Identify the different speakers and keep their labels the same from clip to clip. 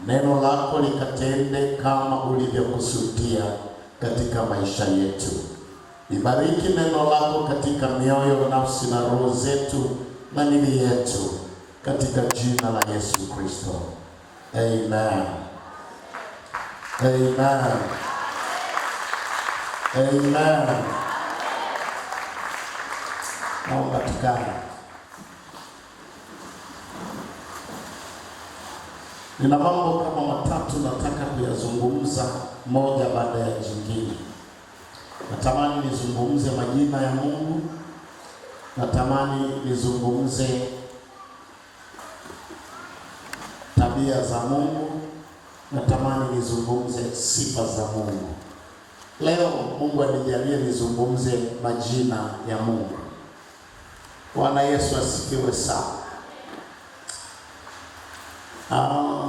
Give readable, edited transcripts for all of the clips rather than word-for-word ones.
Speaker 1: neno lako likatende kama ulivyokusudia katika maisha yetu. Ibariki neno lako katika mioyo, nafsi na roho zetu na miili yetu, katika jina la Yesu Kristo. Amen. Amen. Amen. Naomba tukae. Nina mambo kama matatu nataka kuyazungumza moja baada ya jingine. Natamani nizungumze majina ya Mungu. Natamani nizungumze tabia za Mungu. Natamani nizungumze sifa za Mungu. Leo Mungu anijalie nizungumze majina ya Mungu. Bwana Yesu asifiwe sana.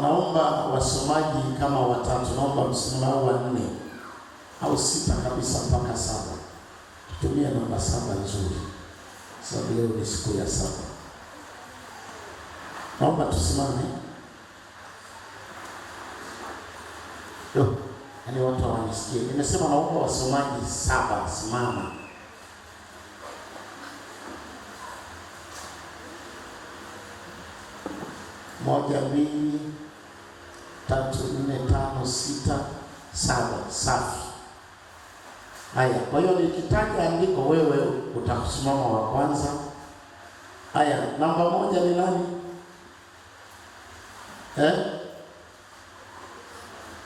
Speaker 1: Naomba wasomaji kama watatu, naomba msimame wa 4 au 6 kabisa mpaka 7. Tutumie namba 7 nzuri, sababu leo ni siku ya 7. Naomba tusimame. Yaani watu hawanisikie. Nimesema naomba wasomaji 7 simama. 1, 2, 3, 4, 5, 6, 7. Safi. Haya, kwa hiyo nikitaja andiko wewe utasimama wa kwanza. Haya, namba 1 ni nani?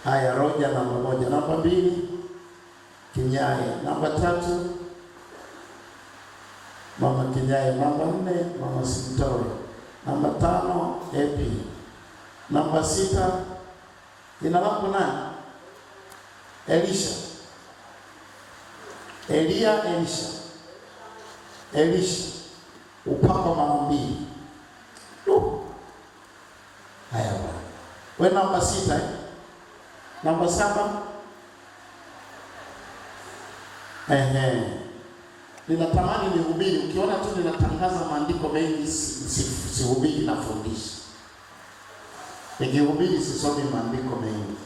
Speaker 1: Haya, Roja namba 1. Namba 2 Kinyaye. Namba 3 Mama Kinyaye. Namba 4 Mama Sintore. Namba 5 Epi. Namba 6 jina lako nani? Elisha. Elia, Elisha. Elisha. Upako maombi. Haya bwana. Wewe namba 6 Namba 7 ninatamani nihubiri. Ukiona tu ninatangaza maandiko mengi, sihubiri na fundisha. Nikihubiri sisomi maandiko mengi.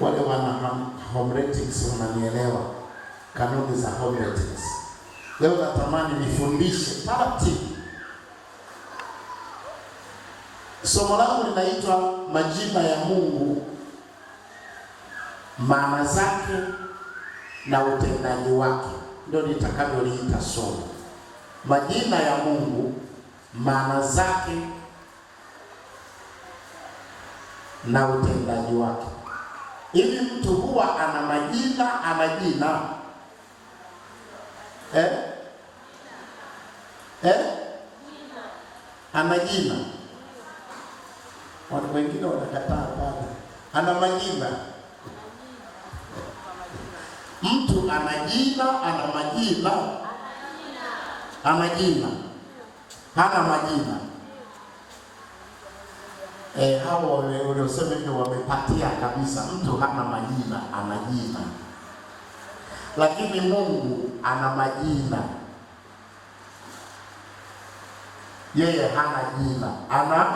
Speaker 1: Wale wana homiletics wananielewa kanuni za homiletics. Leo natamani nifundishe taratibu. Somo langu linaitwa majina ya Mungu, maana zake na utendaji wake. Ndio nitakavyoliita somo. Majina ya Mungu, maana zake na utendaji wake. Hivi mtu huwa ana majina, ana jina. Ana jina. Watu wengine wanakataa baba. Ana majina. Mtu ana jina, ana majina. Ana jina. Hana majina. Hao waliosema hivyo wamepatia kabisa. Mtu hana majina, ana jina. Lakini Mungu ana majina. Yeye hana jina, ana.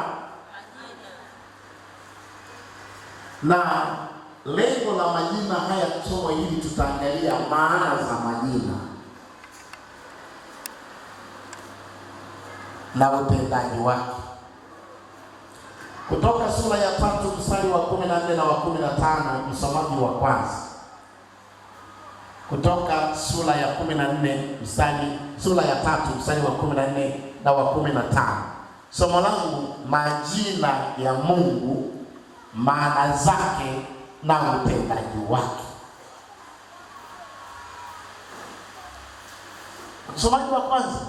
Speaker 1: Na lengo la majina haya somo hili tutaangalia maana za majina na utendaji wake. Kutoka sura ya 3 mstari wa 14 na wa 15, msomaji wa kwanza. Kutoka sura ya 14 sura ya 3 mstari wa 14 na wa 15. Somo langu majina ya Mungu, maana zake na utendaji wake. Msomaji wa kwanza.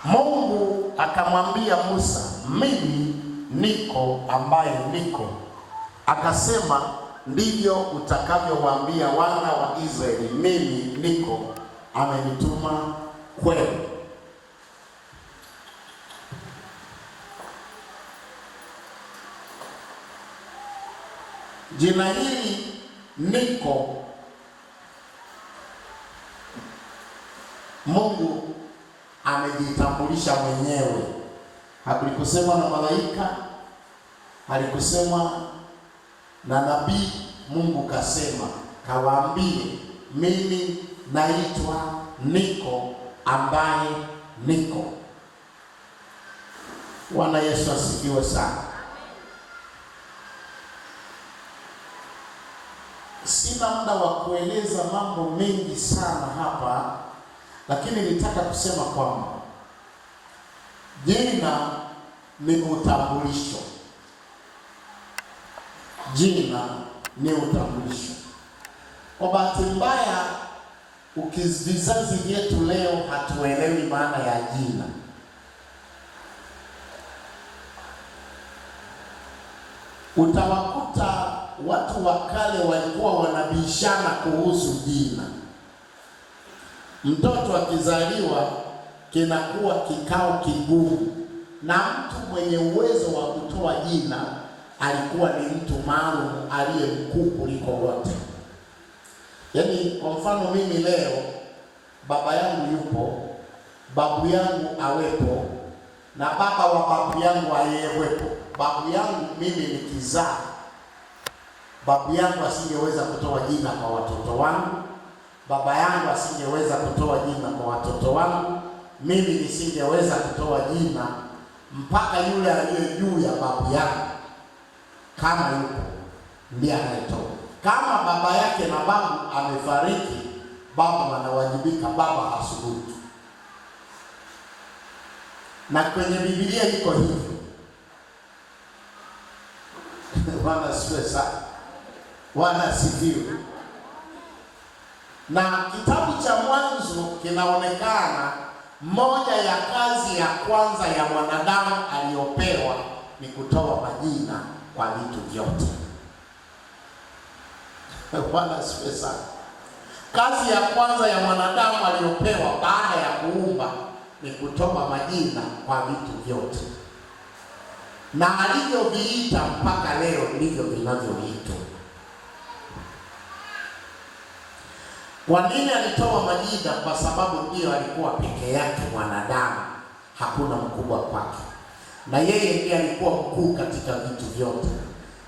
Speaker 1: Mungu akamwambia Musa, mimi niko ambaye niko. Akasema, ndivyo utakavyowaambia wana wa Israeli, mimi niko amenituma kwenu. Jina hili Niko, Mungu amejitambulisha mwenyewe. Halikusemwa na malaika, halikusemwa na nabii. Mungu kasema, kawaambie mimi naitwa Niko ambaye niko. Bwana Yesu asifiwe sana. Sina muda wa kueleza mambo mengi sana hapa, lakini nitaka kusema kwamba jina ni utambulisho. Jina ni utambulisho. Kwa bahati mbaya, vizazi vyetu leo hatuelewi maana ya jina. Utawakuta watu wa kale walikuwa wanabishana kuhusu jina. Mtoto akizaliwa kinakuwa kikao kigumu, na mtu mwenye uwezo wa kutoa jina alikuwa ni mtu maalum aliye mkuu kuliko wote. Yaani, kwa mfano mimi leo, baba yangu yupo, babu yangu awepo, na baba wa babu yangu ayewepo. Babu yangu mimi nikizaa, babu yangu asingeweza kutoa jina kwa watoto wangu, baba yangu asingeweza kutoa jina kwa watoto wangu, mimi nisingeweza kutoa jina mpaka yule aliye juu ya babu yangu, kama yupo, ndiye anayetoa. Kama baba yake na babu amefariki, baba anawajibika, baba hasubutu. Na kwenye Biblia iko hivyo. Bwana asifiwe sana. Bwana asifiwe. Na kitabu cha Mwanzo kinaonekana moja ya kazi ya kwanza ya mwanadamu aliyopewa ni kutoa majina kwa vitu vyote. Bwana asifiwe sana. Kazi ya kwanza ya mwanadamu aliyopewa baada ya kuumba ni kutoa majina kwa vitu vyote, na alivyoviita mpaka leo ndivyo vinavyoitwa. Kwa nini alitoa majina? Kwa sababu ndiyo alikuwa peke yake mwanadamu, hakuna mkubwa kwake, na yeye ndiye alikuwa mkuu katika vitu vyote.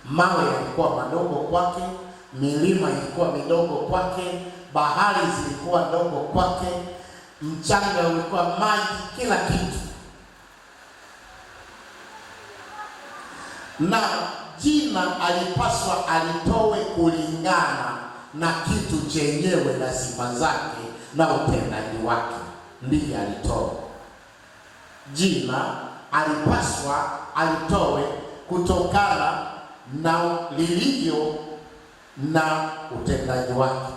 Speaker 1: Mawe yalikuwa madogo kwake, milima ilikuwa midogo kwake, bahari zilikuwa ndogo kwake, mchanga ulikuwa maji, kila kitu. Na jina alipaswa alitowe kulingana na kitu chenyewe na sifa zake na utendaji wake, ndiye alitoa. Jina alipaswa alitowe kutokana na lilivyo na utendaji wake,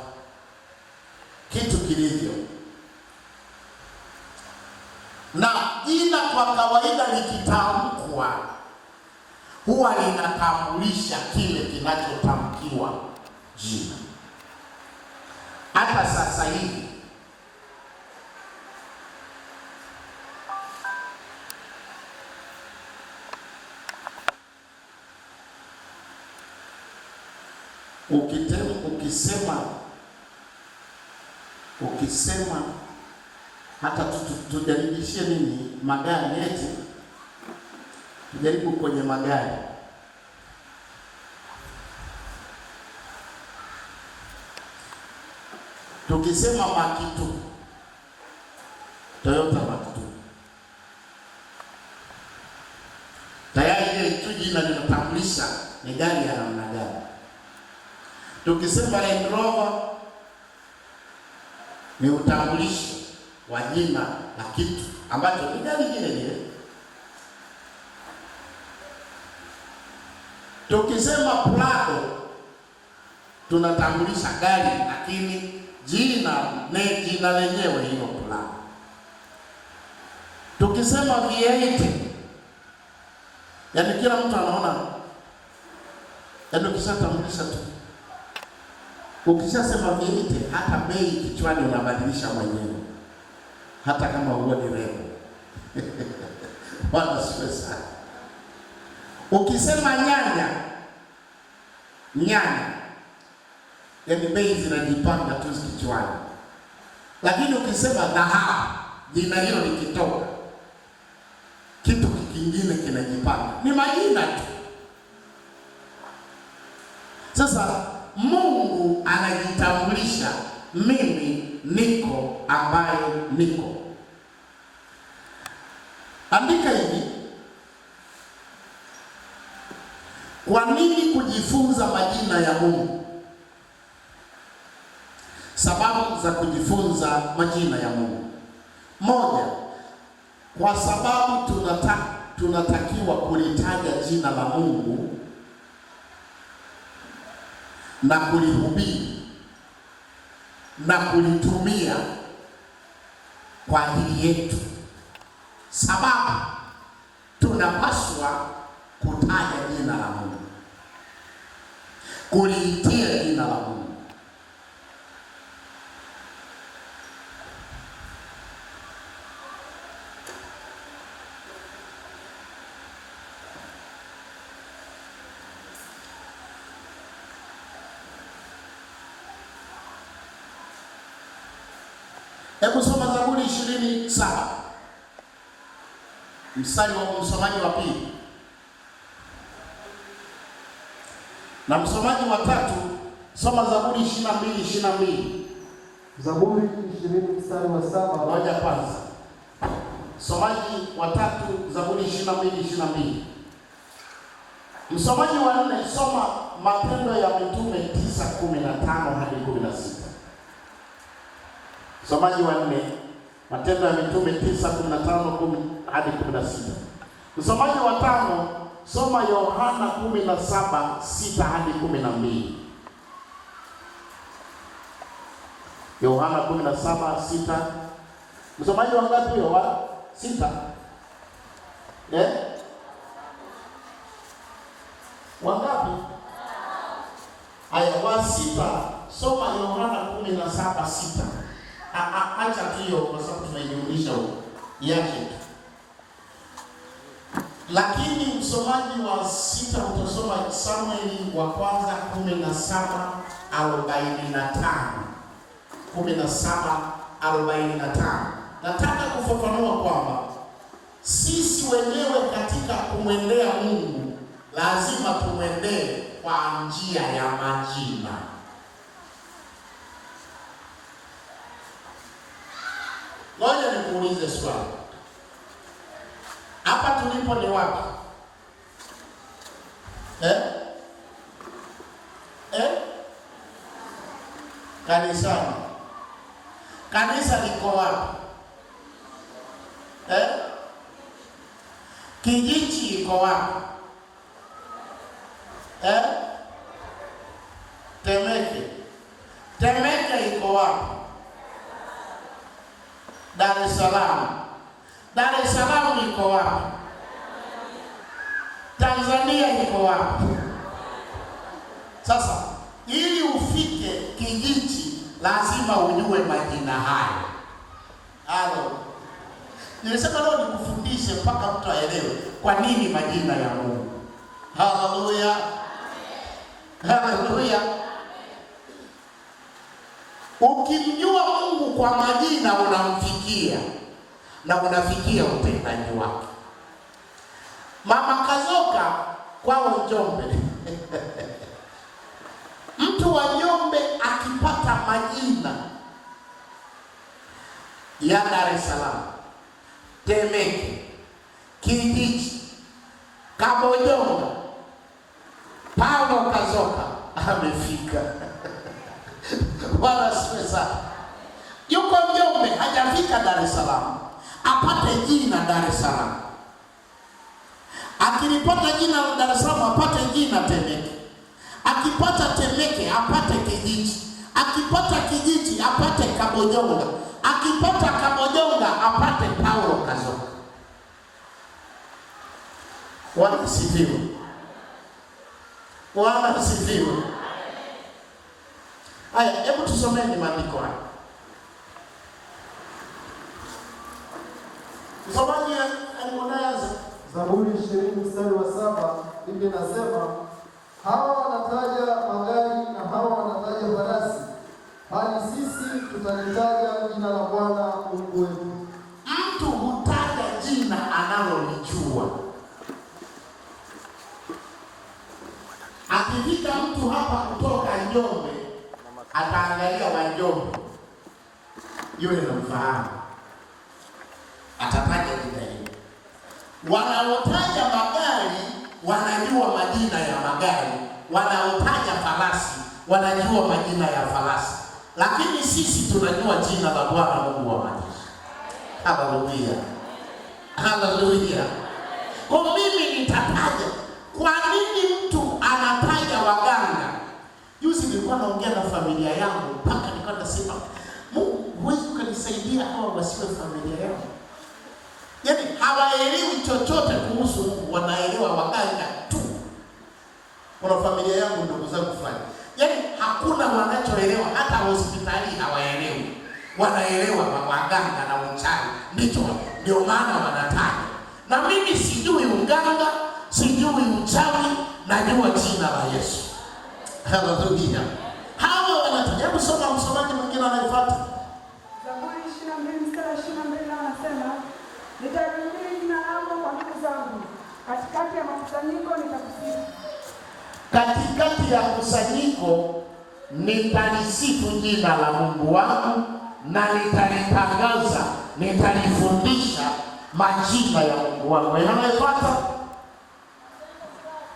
Speaker 1: kitu kilivyo. Na jina kwa kawaida likitamkwa huwa linatambulisha kile kinachotamkiwa jina. Hata sasa hivi ukisema hata tujaribishie nini magari yetu, tujaribu kwenye magari. Tukisema Makitu, Toyota Makitu, tayari ile tu jina linatambulisha ni gari ya namna gani. Tukisema Land Rover, ni utambulisho wa jina la kitu ambacho ni gari lile. Tukisema Prado, tunatambulisha gari, lakini jina lenyewe hilo Prado. Tukisema V8, yaani kila mtu anaona, yaani ukishatambulisha tu. Ukishasema V8, hata bei kichwani unabadilisha mwenyewe, hata kama huo ni remo. Bwana asifiwe sana. Ukisema nyanya, nyanya, yaani bei zinajipanga tu kichwani. Lakini ukisema dhahabu, jina hilo likitoka, kitu kingine kinajipanga. Ni majina tu. Sasa Mungu anajitambulisha, mimi niko ambaye niko. Andika hivi: kwa nini kujifunza majina ya Mungu? Sababu za kujifunza majina ya Mungu. Moja, kwa sababu tunatakiwa kulitaja jina la Mungu na kulihubiri na kulitumia kwa ajili yetu. Sababu tunapaswa kutaja jina la Mungu, kuliitia jina la Mungu. Hebu soma Zaburi 27. Mstari wa msomaji wa pili. Na msomaji wa tatu, soma Zaburi 22:22.
Speaker 2: Zaburi 20 mstari wa 7.
Speaker 1: Ngoja kwanza. Msomaji wa tatu, Zaburi 22:22. Msomaji wa nne, soma Matendo ya Mitume 9:15 hadi 16. Msomaji wa nne, Matendo ya Mitume 9:15 hadi 16. Msomaji wa tano, soma Yohana 17:6 hadi 12. Yohana 17:6. Msomaji wa ngapi huyo? Wa 6. Wangapi? Aya, wa 6, soma Yohana 17:6. Acha hiyo kwa sababu tunaijulisha huko. Yake. Lakini msomaji wa 6 utasoma Samueli wa kwanza 17:45. 17:45. Nataka kufafanua kwamba sisi wenyewe katika kumwendea Mungu lazima tumwendee kwa njia ya majina. Ngoja nikuulize swali. Hapa tulipo ni wapi? Kanisani. Kanisa liko wapi? Kijiji iko wapi? Temeke iko wapi? Dar es Salaam. Dar es Salaam iko wapi? Tanzania iko wapi? Sasa ili ufike kijiji lazima ujue majina haya. Halo. Nilisema leo nikufundishe mpaka mtu aelewe kwa nini majina ya Mungu. Haleluya. Haleluya. Ukimjua Mungu kwa majina unamfikia na unafikia utendaji wake. Mama Kazoka kwao Njombe. Mtu wa Njombe akipata majina ya Dar es Salaam, Temeke, Kijiji, Kabojonga, Paulo Kazoka amefika. Wala sasa yuko Njombe hajafika Dar es Salaam, apate jina Dar es Salaam. Akilipata jina la Dar es Salaam apate jina Temeke. Akipata Temeke apate Kijiji. Akipata Kijiji apate Kabojonga. Akipata Kabojonga apate Paulo Kazoka. Bwana sifiwe. Bwana sifiwe. Haya, hebu tusomeni maandiko haya. Msomaji alimueleza
Speaker 2: Zaburi 20 mstari wa 7, Biblia inasema Hawa wanataja magari na hawa wanataja farasi, bali sisi tutalitaja jina la Bwana Mungu wetu.
Speaker 1: Mtu hutaja jina analolijua. Akifika mtu hapa kutoka Njombe, ataangalia wa Njombe, yule namfahamu, atataja jina hilo. Wanaotaja magari wanajua majina ya magari, wanaotaja farasi wanajua majina ya farasi, lakini sisi tunajua jina la Bwana Mungu wa majeshi. Haleluya, haleluya. Kwa mimi nitataja. Kwa nini mtu anataja waganga? Juzi nilikuwa naongea na familia yangu, mpaka nilikuwa nasema, Mungu, huwezi ukanisaidia hawa wasiwe familia yangu? Yaani hawaelewi chochote kuhusu Mungu, wanaelewa waganga tu. Kuna familia yangu, ndugu zangu fulani, yaani hakuna wanachoelewa, hata hospitali hawaelewi. Wanaelewa waganga na uchawi, ndio maana wanataja. Na mimi sijui uganga, sijui uchawi, najua jina la Yesu. Haleluya. Hawa wanataja. Hebu soma msomaji mwingine anayefuata.
Speaker 3: Zaburi 22 mstari 22 anasema, nitalihubiri jina lako kwa ndugu zangu, katikati ya makusanyiko nitakusifu.
Speaker 1: Katikati ya kusanyiko nitalisifu jina la Mungu wangu, na nitalitangaza, nitalifundisha majina ya Mungu wangu. Anayefuata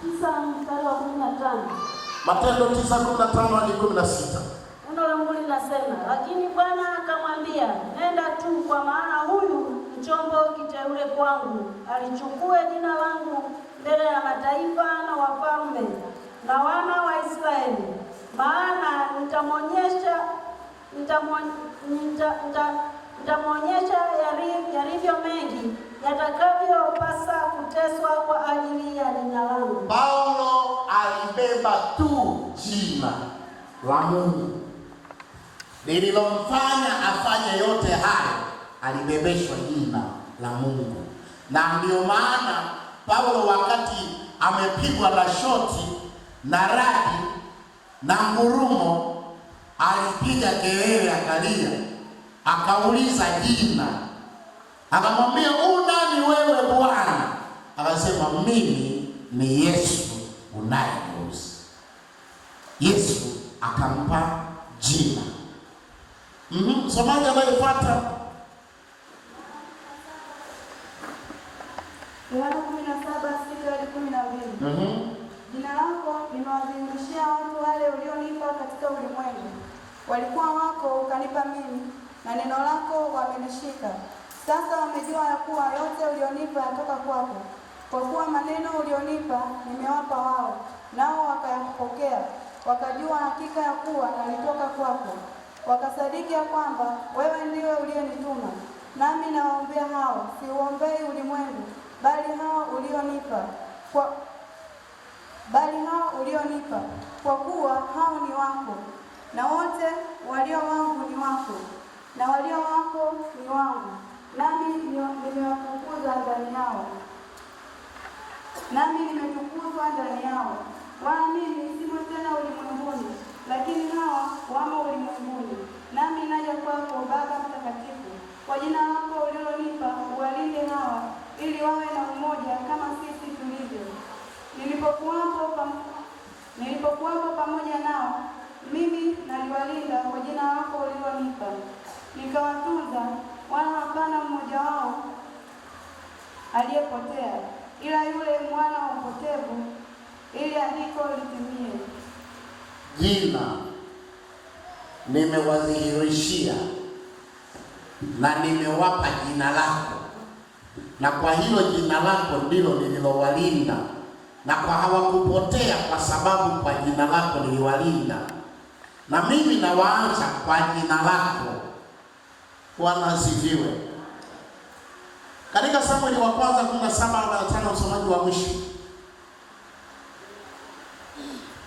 Speaker 4: 9 mstari wa 15.
Speaker 1: Matendo 9:15 hadi 16.
Speaker 4: Neno la Mungu linasema, lakini Bwana akamwambia, nenda tu, kwa maana huyu mchombo kiteule kwangu, alichukue jina langu mbele ya mataifa na wafalme na wana wa Israeli, maana nitamwonyesha yalivyo mengi yatakavyopasa kuteswa kwa ajili ya jina langu.
Speaker 1: Paulo alibeba tu jina la Mungu. Lililomfanya afanye yote haya, alibebeshwa jina la Mungu. Na ndio maana Paulo wakati amepigwa na shoti na radi na ngurumo, alipiga kelele, akalia, akauliza jina. Akamwambia, nani wewe Bwana? Akasema, mimi ni Yesu unayemgusa. Yesu akampa jina. Msomaji anayefuata.
Speaker 3: Yohana 17:6-12. Jina lako nimewadhihirishia watu wale ulionipa katika ulimwengu. Walikuwa wako, ukanipa mimi, na neno lako wamenishika. Sasa wamejua ya kuwa yote ulionipa yatoka kwako. Kwa kuwa maneno ulionipa nimewapa wao, nao wakayapokea, wakajua hakika ya kuwa nalitoka kwako. Wakasadiki ya kwamba wewe ndiwe uliyenituma. Nami nawaombea hao, siuombei ulimwengu, bali hao ulionipa, kwa kuwa hao ni wako, na wote walio wangu ni wako, na walio wako ni wangu, nami nimewafukuza ndani yao, nami nimetukuzwa ndani yao. Wala mimi simo tena ulimwenguni, lakini hawa wamo ulimwenguni. Nami naja kwako, Baba Mtakatifu, kwa jina lako ulilonipa, uwalinde hawa, ili wawe na umoja kama sisi tulivyo. Nilipokuwapo pamoja nao, mimi naliwalinda kwa jina lako ulilonipa, nikawatunza, wala hapana mmoja wao aliyepotea, ila yule mwana wa upotevu, ili andiko litimie.
Speaker 1: Jina nimewadhihirishia na nimewapa jina lako, na kwa hilo jina lako ndilo nililowalinda, na kwa hawakupotea kwa sababu kwa jina lako niliwalinda, na mimi nawaacha kwa jina lako. Bwana asifiwe. Katika Samueli wa kwanza 17:45, msomaji wa mwisho.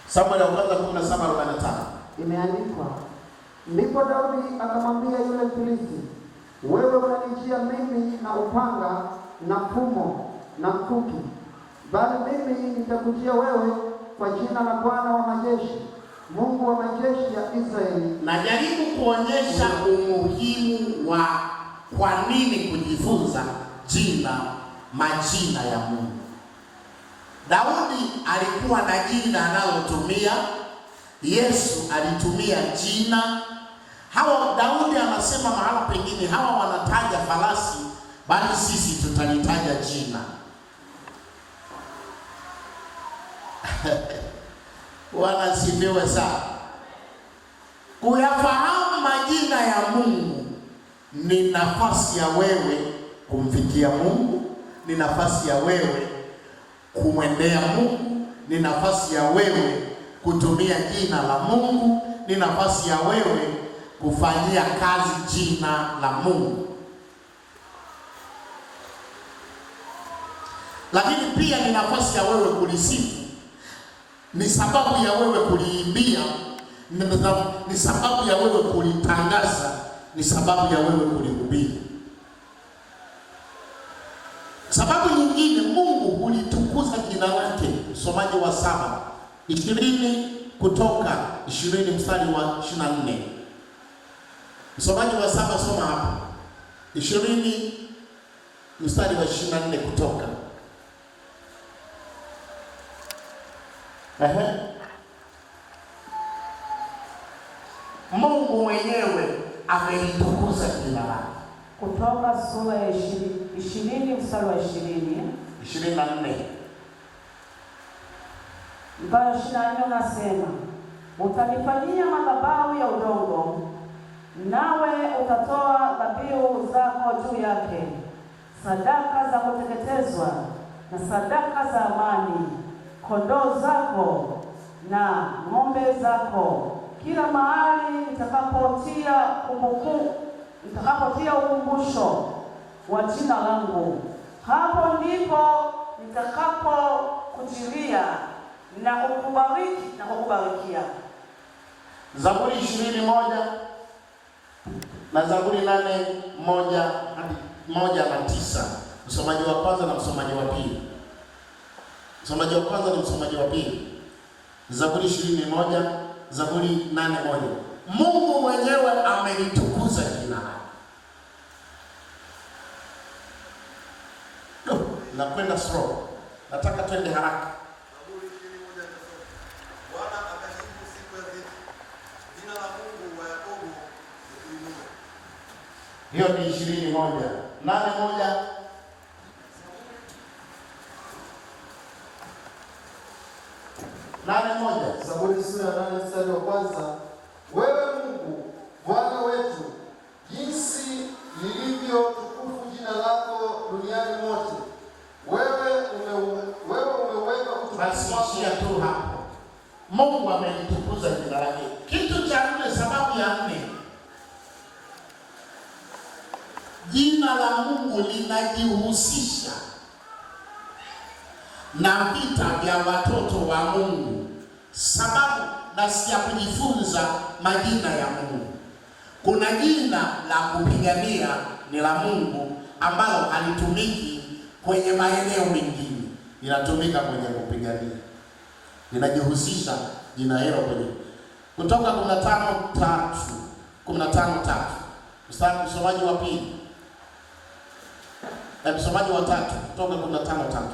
Speaker 1: Samueli wa kwanza 17:45.
Speaker 2: Imeandikwa, ndipo Daudi akamwambia yule Mfilisti, wewe unanijia mimi na upanga na fumo na mkuki, bali mimi nitakujia wewe kwa jina la Bwana wa majeshi, Mungu wa majeshi ya Israeli.
Speaker 1: Najaribu kuonyesha umuhimu wa kwa nini kujifunza majina ya Mungu. Daudi alikuwa na jina analotumia, Yesu alitumia jina. Daudi anasema mahala pengine hawa wanataja farasi, bali sisi tutalitaja jina. Wanasifiwe sana. Kuyafahamu majina ya Mungu ni nafasi ya wewe kumfikia Mungu, ni nafasi ya wewe kumwendea Mungu, ni nafasi ya wewe kutumia jina la Mungu, ni nafasi ya wewe kufanyia kazi jina la Mungu. Lakini pia ni nafasi ya wewe kulisifu, ni sababu ya wewe kuliimbia, ni sababu ya wewe kulitangaza, ni sababu ya wewe kulihubiri. Sababu nyingine, Mungu hulitukuza jina lake. Msomaji wa 7:20 Kutoka 20 mstari wa 24. Msomaji wa 7 soma hapa 20 mstari wa 24 Kutoka. Mungu mwenyewe amelitukuza jina lake.
Speaker 4: Kutoka sura ya 20 mstari wa 24 mpaka 24 unasema, utanifanyia madhabahu ya udongo, nawe utatoa dhabihu zako juu yake, sadaka za kuteketezwa na sadaka za amani, kondoo zako na ng'ombe zako, kila mahali nitakapotia ukumbusho wa jina langu, hapo ndipo nitakapokujilia na kukubariki na kukubarikia.
Speaker 1: Zaburi 20:1 na Zaburi 8:1-9. Msomaji wa kwanza na msomaji wa pili. Msomaji wa kwanza na msomaji wa pili. Zaburi 20:1, Zaburi 8:1. Mungu mwenyewe amelitukuza jina lake. Nakwenda slow. Nataka twende haraka.
Speaker 5: Zaburi 20:1. Bwana akashifu siku ya dhiki. Jina la Mungu wa Yakobo likuinue.
Speaker 1: Hiyo ni 20:1. 8:1.
Speaker 2: Zaburi sura ya 8 mstari wa kwanza. Wewe Mungu, Bwana wetu, jinsi lilivyo tukufu jina lako duniani mote. Wewe umeweka utukufu wako.
Speaker 1: Tu hapo. Mungu amelitukuza jina lake. Kitu cha 4, sababu ya 4. Jina la Mungu linajihusisha na vita vya watoto wa Mungu. Sababu nasi ya kujifunza majina ya Mungu. Kuna jina la kupigania ni la Mungu ambalo halitumiki kwenye maeneo mengine. Linatumika kwenye kupigania. Linajihusisha jina hilo kwenye Kutoka 15:3. Msomaji wa pili. Msomaji wa 3. Kutoka 15:3.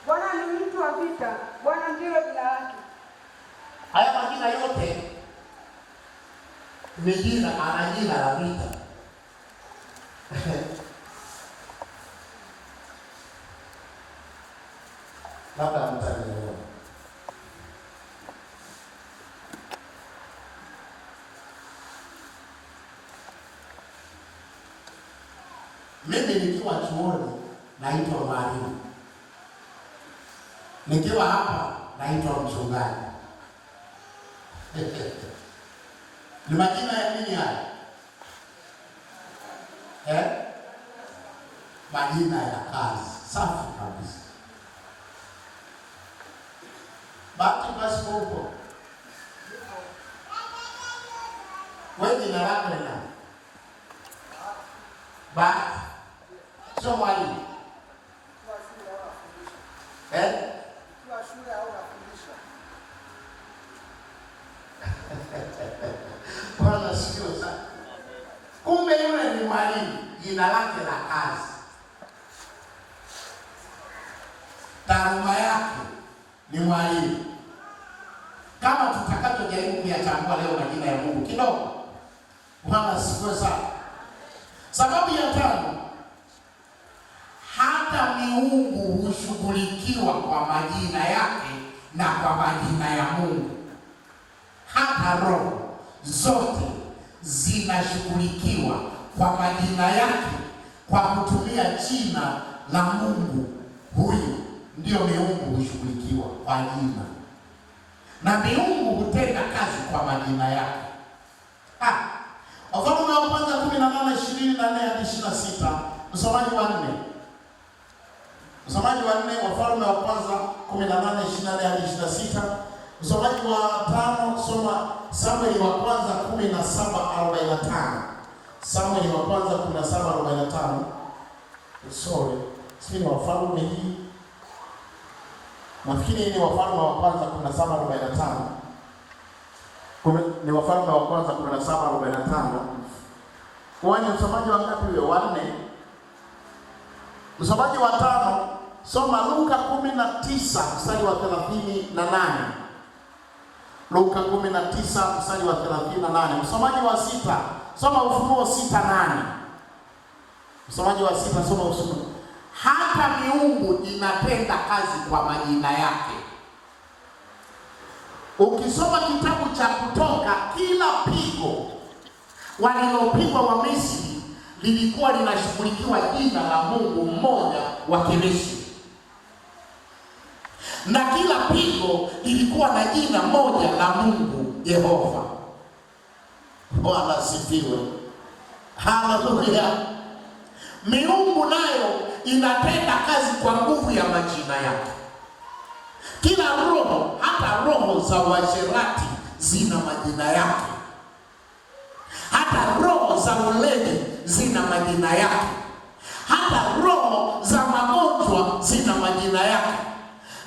Speaker 3: Bwana ni mtu wa vita, Bwana ndilo jina lake.
Speaker 1: Haya majina yote ni jina, ana jina la vita. Labda mtanielewa. Mimi nikiwa chuoni naitwa mwalimu. Nikiwa hapa naitwa mchungaji. Ni majina ya nini haya? Majina ya kazi. Safi kabisa. Bahati basi huko. Wewe jina lako ni nani? Bahati. sio mwalimu.
Speaker 2: Shule au nafundisha.
Speaker 1: Bwana sikiwa sana. Kumbe yule ni mwalimu, jina lake la kazi, taaluma yake ni mwalimu. Kama tutakachojaribu kuyachambua leo majina ya Mungu kidogo. Bwana sikiwa sana. Sababu ya tano, hata miungu hushughulikiwa kwa majina yake na kwa majina ya Mungu. Hata roho zote zinashughulikiwa kwa majina yake kwa kutumia jina la Mungu. Huyu ndio miungu hushughulikiwa kwa jina, na miungu hutenda kazi kwa majina yake. Wafalme wa kwanza 18:24 hadi 26. Msomaji wa 4. Msomaji wa 4, Wafalme wa kwanza 18:24 hadi 26. Msomaji wa 5, soma Samueli wa kwanza 17:45. Samueli wa kwanza 17:45. Sorry, si ni Wafalme hii. Nafikiri hii ni Wafalme wa kwanza 17:45. Ni Wafalme wa kwanza 17:45. Kwani msomaji wa ngapi huyo? Wa 4. Msomaji wa 5, soma Luka 19 mstari wa 38. Luka 19 mstari wa 38. Msomaji wa 6, soma Ufunuo 6:8. Msomaji wa 6, soma Ufunuo. Hata miungu inatenda kazi kwa majina yake. Ukisoma kitabu cha Kutoka, kila pigo walilopigwa wa Misri lilikuwa linashughulikiwa jina la Mungu mmoja wa Kimisri, na kila pigo lilikuwa na jina moja la Mungu Yehova. Bwana sifiwe. Haleluya. Miungu nayo inatenda kazi kwa nguvu ya majina yake. Kila roho, hata roho za uasherati zina majina yake. Hata roho za ulevi zina majina yake. Hata roho za magonjwa zina majina yake.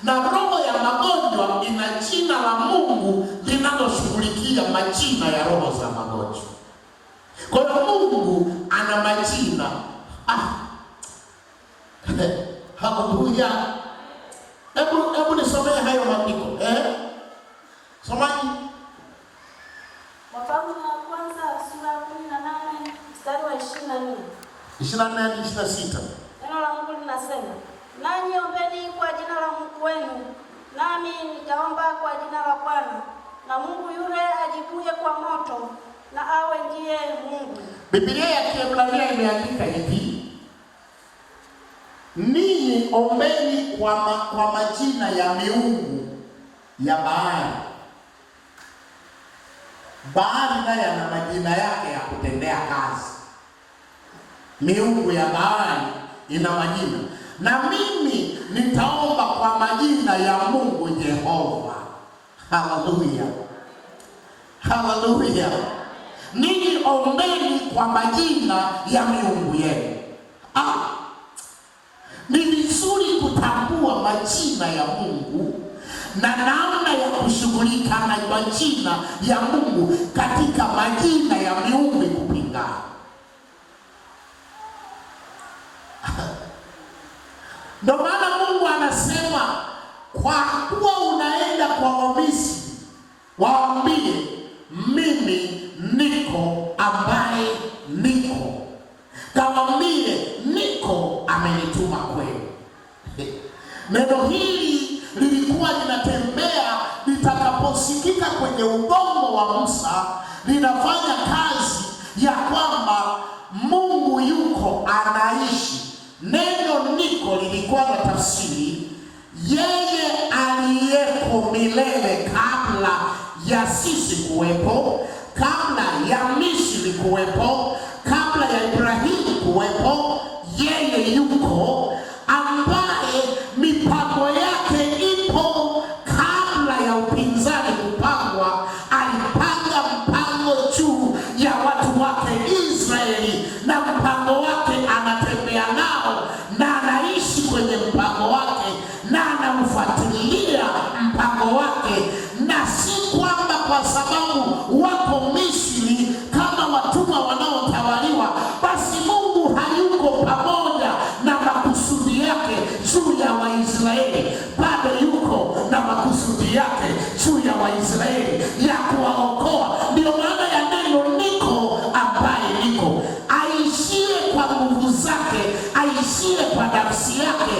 Speaker 1: Na roho ya magonjwa ina jina la Mungu linaloshughulikia majina ya roho za magonjwa. Kwa hiyo Mungu ana majina. Haleluya. Hebu nisomee hayo maandiko. Somaji.
Speaker 4: Wafalme wa kwanza sura 18 mstari wa 24.
Speaker 1: 24 hadi 26.
Speaker 4: Neno la Mungu linasema, nanyi ombeni kwa jina la Mungu wenu, nami nitaomba kwa jina la Bwana, na Mungu yule ajibuye kwa moto na awe ndiye Mungu. Biblia
Speaker 1: ya Kiebrania imeandika hivi: ninyi ombeni kwa majina ya miungu ya Baali. Baali naye ana majina yake ya kutendea kazi. Miungu ya Baali ina majina, na mimi nitaomba kwa majina ya Mungu Yehova. Haleluya. Haleluya. Ninyi ombeni kwa majina ya miungu yenu. Ni vizuri kutambua majina ya Mungu na namna ya kushughulika na majina ya Mungu katika majina ya miungu kupingana. Ndio maana Mungu anasema, kwa kuwa unaenda kwa Wamisri, waambie mimi niko ambaye niko. Kawaambie niko amenituma kwenu. Neno hili lilikuwa linatembea, litakaposikika kwenye ubongo wa Musa, linafanya kazi ya kwamba Mungu yuko, anaishi. Neno niko lilikuwa na tafsiri yeye aliyeko milele, kabla ya sisi kuwepo, kabla ya Misri kuwepo, kabla ya Ibrahimu kuwepo. Yeye yuko, ambaye mipango yake ipo kabla ya upinzani kupangwa. Alipanga mpango juu ya watu wake Israeli, na mpango wake anatembea nao asiye kwa nafsi yake,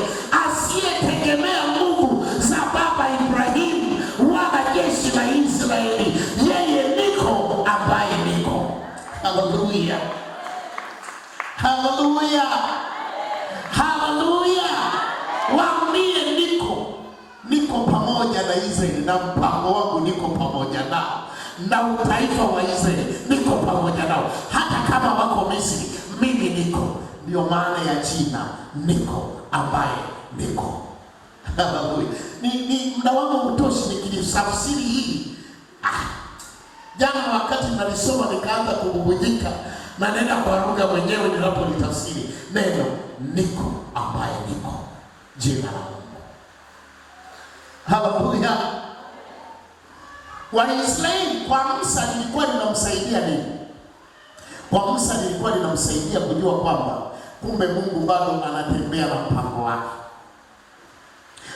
Speaker 1: asiyetegemea nguvu za baba Ibrahimu wala jeshi la Israeli. Yeye niko ambaye niko. Haleluya, haleluya, haleluya. Waambie niko pamoja na Israeli, na mpango wangu niko pamoja nao, na utaifa wa Israeli niko pamoja nao. Hata kama wako Misri, mimi niko. Ndio maana ya jina niko ambaye niko. Haleluya. Ni muda wangu mtoshi nikilitafsiri hii. Jana wakati nalisoma nikaanza kububujika na nenda kwa lugha mwenyewe ninapolitafsiri neno niko ambaye niko. Jina la Mungu. Haleluya. Waisraeli kwa Musa lilikuwa linamsaidia nini? Kwa Musa lilikuwa linamsaidia kujua kwamba kumbe Mungu bado anatembea na mpango wake.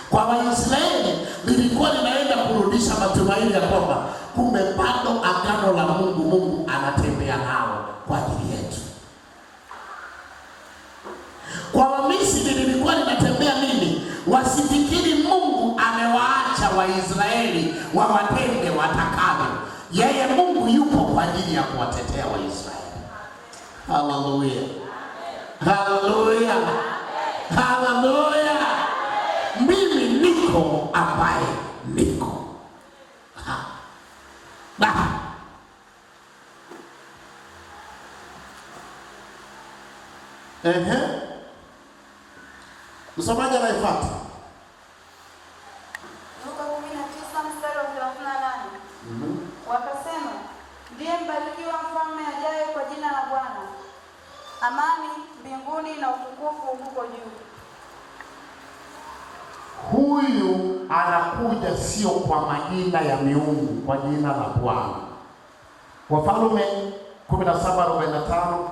Speaker 1: Kwa Waisraeli lilikuwa linaenda kurudisha matumaini ya kwamba kumbe bado agano la Mungu anatembea nao kwa ajili yetu. Kwa Wamisri lilikuwa linatembea nini? Wasifikiri Mungu amewaacha Waisraeli wawatende watakavyo. Yeye Mungu yupo kwa ajili ya kuwatetea Waisraeli. Haleluya, haleluya, haleluya. Mimi niko ambaye niko. Msomaji anayefuata.
Speaker 3: Luka 19 mstari wa 38. Wakasema, ndiye mbarikiwa mfalme ajaye kwa jina la Bwana. Amani mbinguni na utukufu huko juu.
Speaker 1: Huyu anakuja sio kwa majina ya miungu, kwa jina la Bwana. Wafalme 17:45.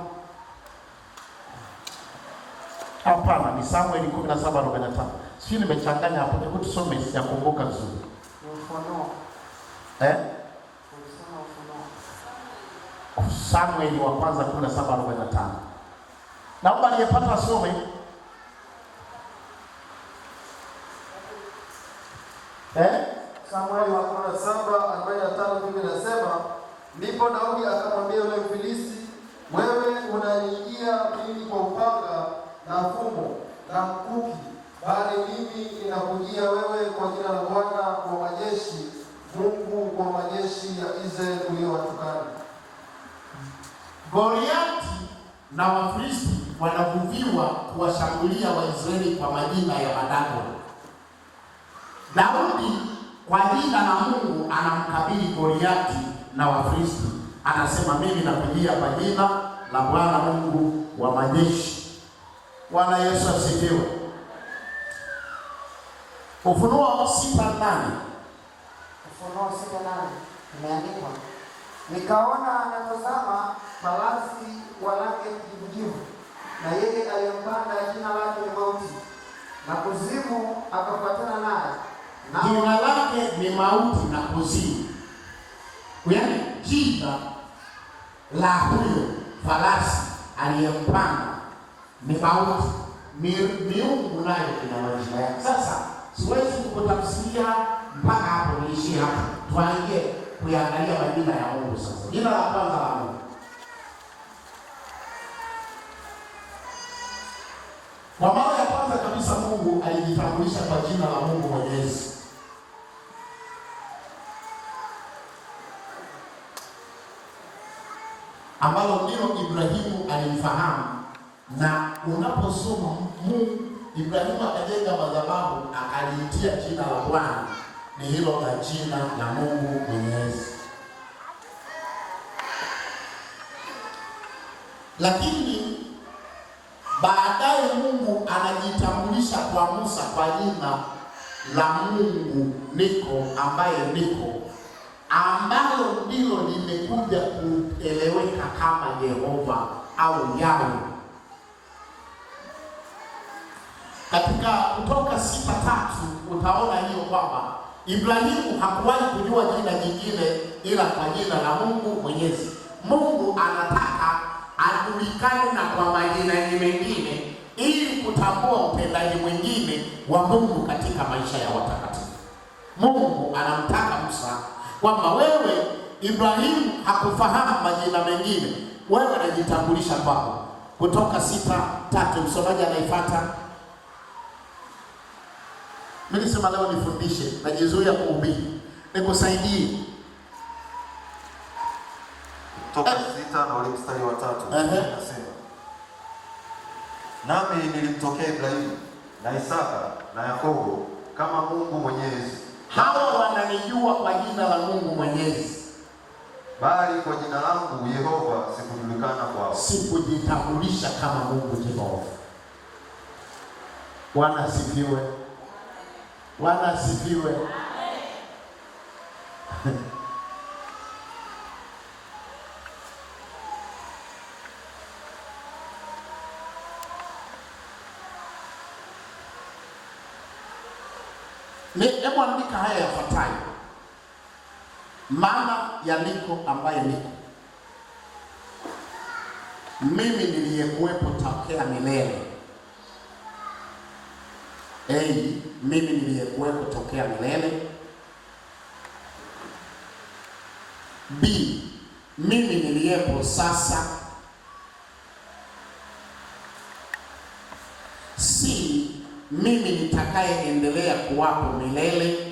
Speaker 1: Hapana, ni Samueli 17:45. Sio, nimechanganya hapo. Hebu tusome, sijakumbuka vizuri.
Speaker 2: Ufunuo.
Speaker 1: Samueli wa kwanza 17:45. Naomba aliyepata asome.
Speaker 2: Samueli wa 17:45 inasema, ndipo Daudi akamwambia yule Mfilisti, wewe unaniingia mimi kwa upanga na fumo na mkuki, bali mimi ninakujia wewe kwa jina la Bwana wa majeshi, Mungu wa majeshi ya Israeli uliowatukana.
Speaker 1: Goliati na Wafilisti wanavuviwa kuwashambulia Waisraeli kwa majina ya madango. Daudi kwa jina la Mungu anamkabili Goliati na Wafilisti. Anasema mimi nakujia kwa jina la Bwana Mungu wa majeshi. Bwana Yesu asifiwe. Ufunuo 6:8.
Speaker 6: Ufunuo 6:8 imeandikwa, nikaona anatazama farasi wa rangi ya kijivujivu, na yeye aliyempanda jina lake ni Mauti, na Kuzimu akafuatana naye.
Speaker 1: Jina lake ni Mauti na Kuzimu. Yaani jina la huyo farasi aliyempanda ni Mauti. Miungu nayo ina majina yake. Sasa siwezi kukutafsiria mpaka hapo, niishie hapo. Tuanze kuangalia majina ya Mungu sasa. Jina la kwanza la Mungu. Kwa mara ya kwanza kabisa Mungu alijitambulisha kwa jina la Mungu Mwenyezi. Ambalo ndilo Ibrahimu alimfahamu, na unaposoma Mungu Ibrahimu akajenga madhabahu akaliitia jina la Bwana, ni hilo la jina la Mungu Mwenyezi. Lakini baadaye Mungu anajitambulisha kwa Musa kwa jina la Mungu niko ambaye niko, ambalo ndilo limekuja kueleweka kama Yehova au Yahweh. Katika Kutoka 6:3 utaona hiyo kwamba Ibrahimu hakuwahi kujua jina jingine ila kwa jina la Mungu Mwenyezi. Mungu anataka ajulikane na kwa majina mengine ili kutambua utendaji mwingine wa Mungu katika maisha ya watakatifu. Mungu anamtaka Musa kwamba wewe Ibrahimu hakufahamu majina mengine, wewe unajitambulisha kwako. Kutoka 6:3, msomaji anaifuata. Mimi nisema leo nifundishe, najizuia kuhubiri, nikusaidie.
Speaker 7: Kutoka 6 na ule mstari wa 3 nasema, nami nilimtokea Ibrahimu na Isaka na Yakobo kama Mungu Mwenyezi.
Speaker 1: Hawa wananijua kwa jina la Mungu Mwenyezi,
Speaker 7: bali kwa jina langu Yehova sikujulikana kwao.
Speaker 1: Sikujitambulisha kama Mungu Jehova. Bwana asifiwe. Bwana asifiwe. Hebu andika haya yafuatayo. Maana ya niko ambaye niko. Mimi niliyekuwepo tokea milele. Mimi niliyekuwepo tokea milele. B, mimi niliyepo sasa. C, mimi nitakayeendelea kuwapo milele.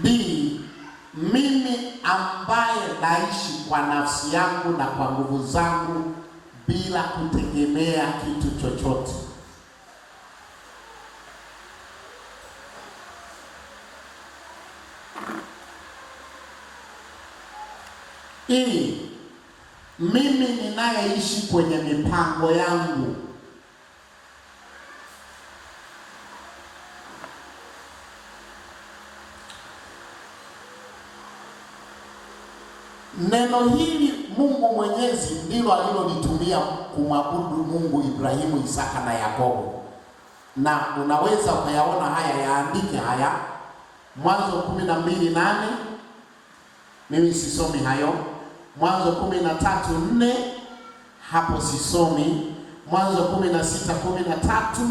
Speaker 1: B, mimi ambaye naishi kwa nafsi yangu na kwa nguvu zangu bila kutegemea kitu chochote. Mimi ninayeishi kwenye mipango yangu. Neno hili Mungu Mwenyezi ndilo alilolitumia kumwabudu Mungu Ibrahimu, Isaka na Yakobo. Na unaweza ukayaona haya, yaandike haya. Mwanzo 12:8. Mimi sisomi hayo. Mwanzo 13:4, hapo sisomi. Mwanzo 16:13,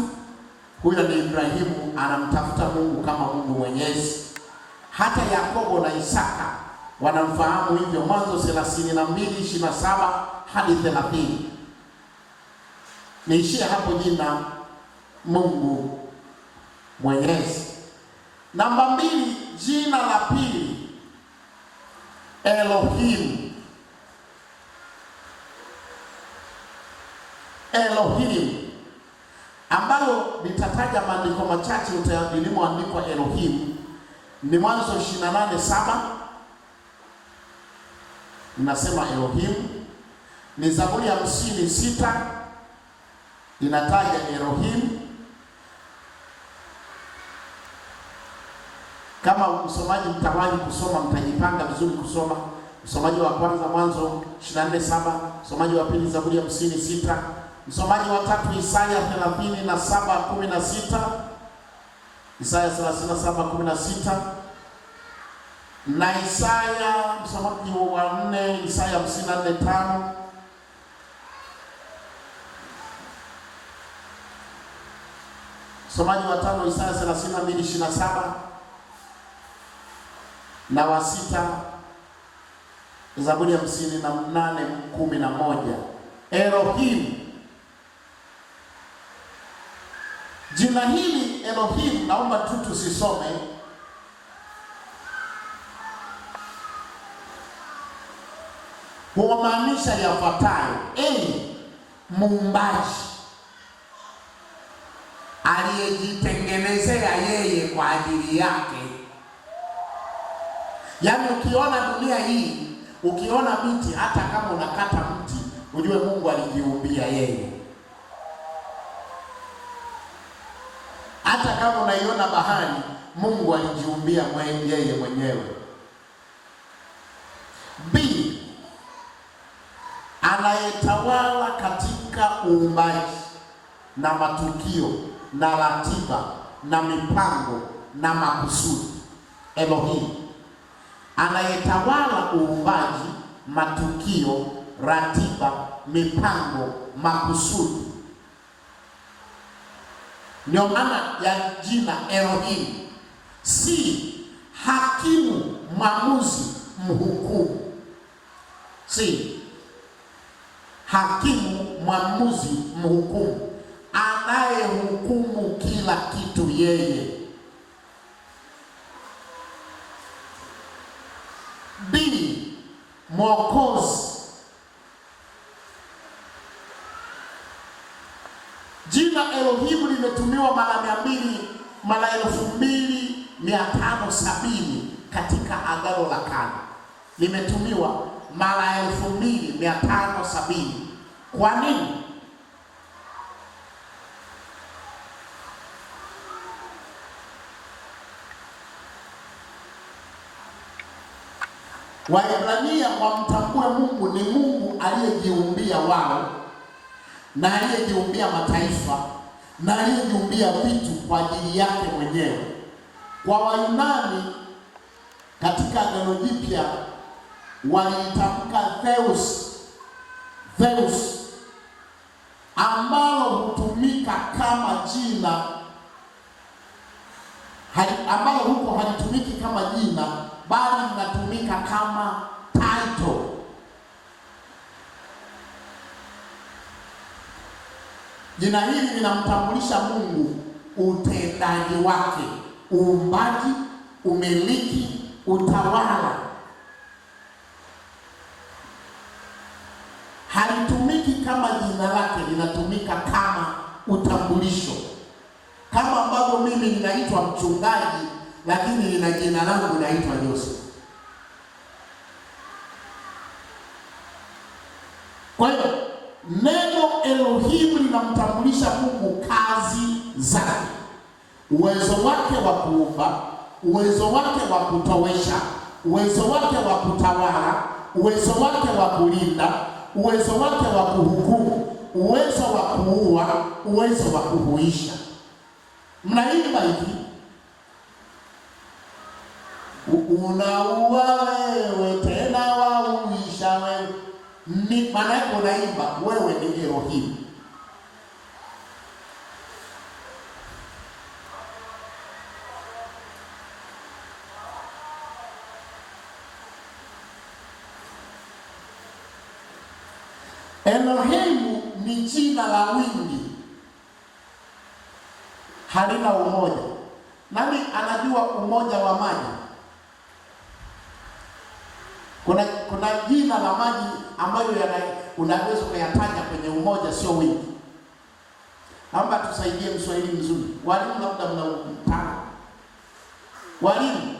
Speaker 1: huyo ni Ibrahimu anamtafuta Mungu kama Mungu Mwenyezi. Hata Yakobo na Isaka wanamfahamu hivyo. Mwanzo 32:27 hadi 30. Niishie hapo jina Mungu Mwenyezi. Namba 2, jina la pili Elohim. Elohim ambalo nitataja maandiko machache lilimoandikwa Elohim ni Mwanzo 28:7. Inasema Elohim. Ni Zaburi ya 56 inataja Elohim. Kama msomaji mtawahi kusoma, mtajipanga vizuri kusoma. Msomaji wa kwanza Mwanzo 24:7, msomaji wa pili Zaburi ya 56, msomaji wa tatu Isaya 37:16, Isaya 37:16, na Isaya msomaji wa 4 Isaya 54:5, msomaji wa 5 Isaya 32:27, na wa 6 Zaburi ya 58:11. Elohim. Jina hili Elohim naomba tu tusisome. Huamaanisha yafuatayo: muumbaji aliyejitengenezea yeye kwa ajili yake. Yaani ukiona dunia hii, ukiona miti, hata kama unakata mti, ujue Mungu alijiumbia yeye. Hata kama unaiona bahari, Mungu alijiumbia yeye mwenyewe. B, anayetawala katika uumbaji na matukio na ratiba na mipango na makusudi. Elohim, anayetawala uumbaji, matukio, ratiba, mipango, makusudi. Ndio maana ya jina Elohim. Si hakimu, mwamuzi, mhukumu. Si hakimu, mwamuzi, mhukumu, anayehukumu kila kitu yeye. B, Mwokozi. Jina Elohim limetumiwa mara 2570 katika Agano la Kale. Limetumiwa mara 2570. Kwa nini? Waebrania wamtambue Mungu ni Mungu aliyejiumbia wao na aliyejiumbia mataifa na aliyejiumbia vitu kwa ajili yake mwenyewe. Kwa Wayunani katika Agano Jipya walitamka Theos, ambalo hutumika kama jina, ambalo huko halitumiki kama jina, bali linatumika kama title. Jina hili linamtambulisha Mungu, utendaji wake, uumbaji, umiliki, utawala. Halitumiki kama jina lake, linatumika kama utambulisho. Kama ambavyo mimi ninaitwa mchungaji, lakini nina jina langu naitwa Joseph. Kwa hiyo neno Elohim linamtambulisha Mungu, kazi zake, uwezo wake wa kuumba, uwezo wake wa kutowesha, uwezo wake wa kutawala, uwezo wake wa kulinda, uwezo wake wa kuhukumu, uwezo wa kuua, uwezo wa kuhuisha. Mnaimba hivi, unaua wewe tena wauisha wewe. Ni maana yake unaimba wewe ni Elohim. Elohim ni jina la wingi, halina umoja. Nani anajua umoja wa maji? Kuna jina la maji ambayo unaweza kuyataja kwenye umoja, sio wingi. Naomba tusaidie Mswahili mzuri. Walimu labda mnautana. Walimu,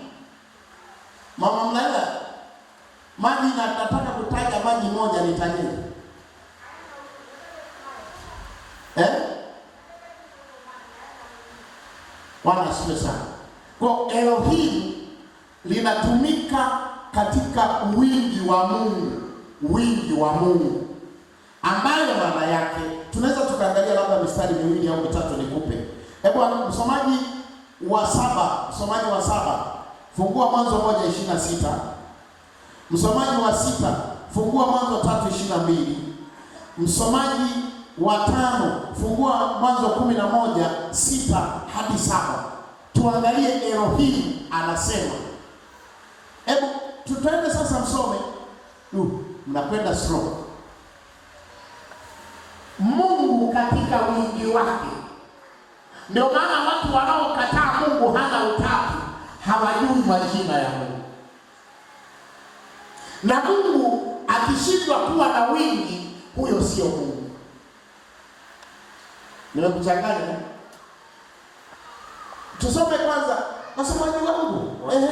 Speaker 1: mama mnaelewa? Maji, nataka kutaja maji moja, nitajeni. Bwana asifiwe sana. Kwa Elohim linatumika katika wingi wa Mungu, ambayo maana yake tunaweza tukaangalia labda mistari miwili au mitatu nikupe. Hebu msomaji wa saba fungua Mwanzo 1:26. Msomaji wa 6 fungua Mwanzo 3:22. Msomaji wa 5 fungua Mwanzo 11:6 hadi 7. Tuangalie Elohim anasema. Hebu tutende sasa, msome. Mnakwenda slow. Mungu katika wingi wake. Ndio maana watu wanaokataa Mungu hana utatu hawajui majina ya Mungu. Na Mungu akishindwa kuwa na wingi, huyo sio Mungu. Nimekuchanganya? Tusome kwanza masomaji wangu.
Speaker 7: Moja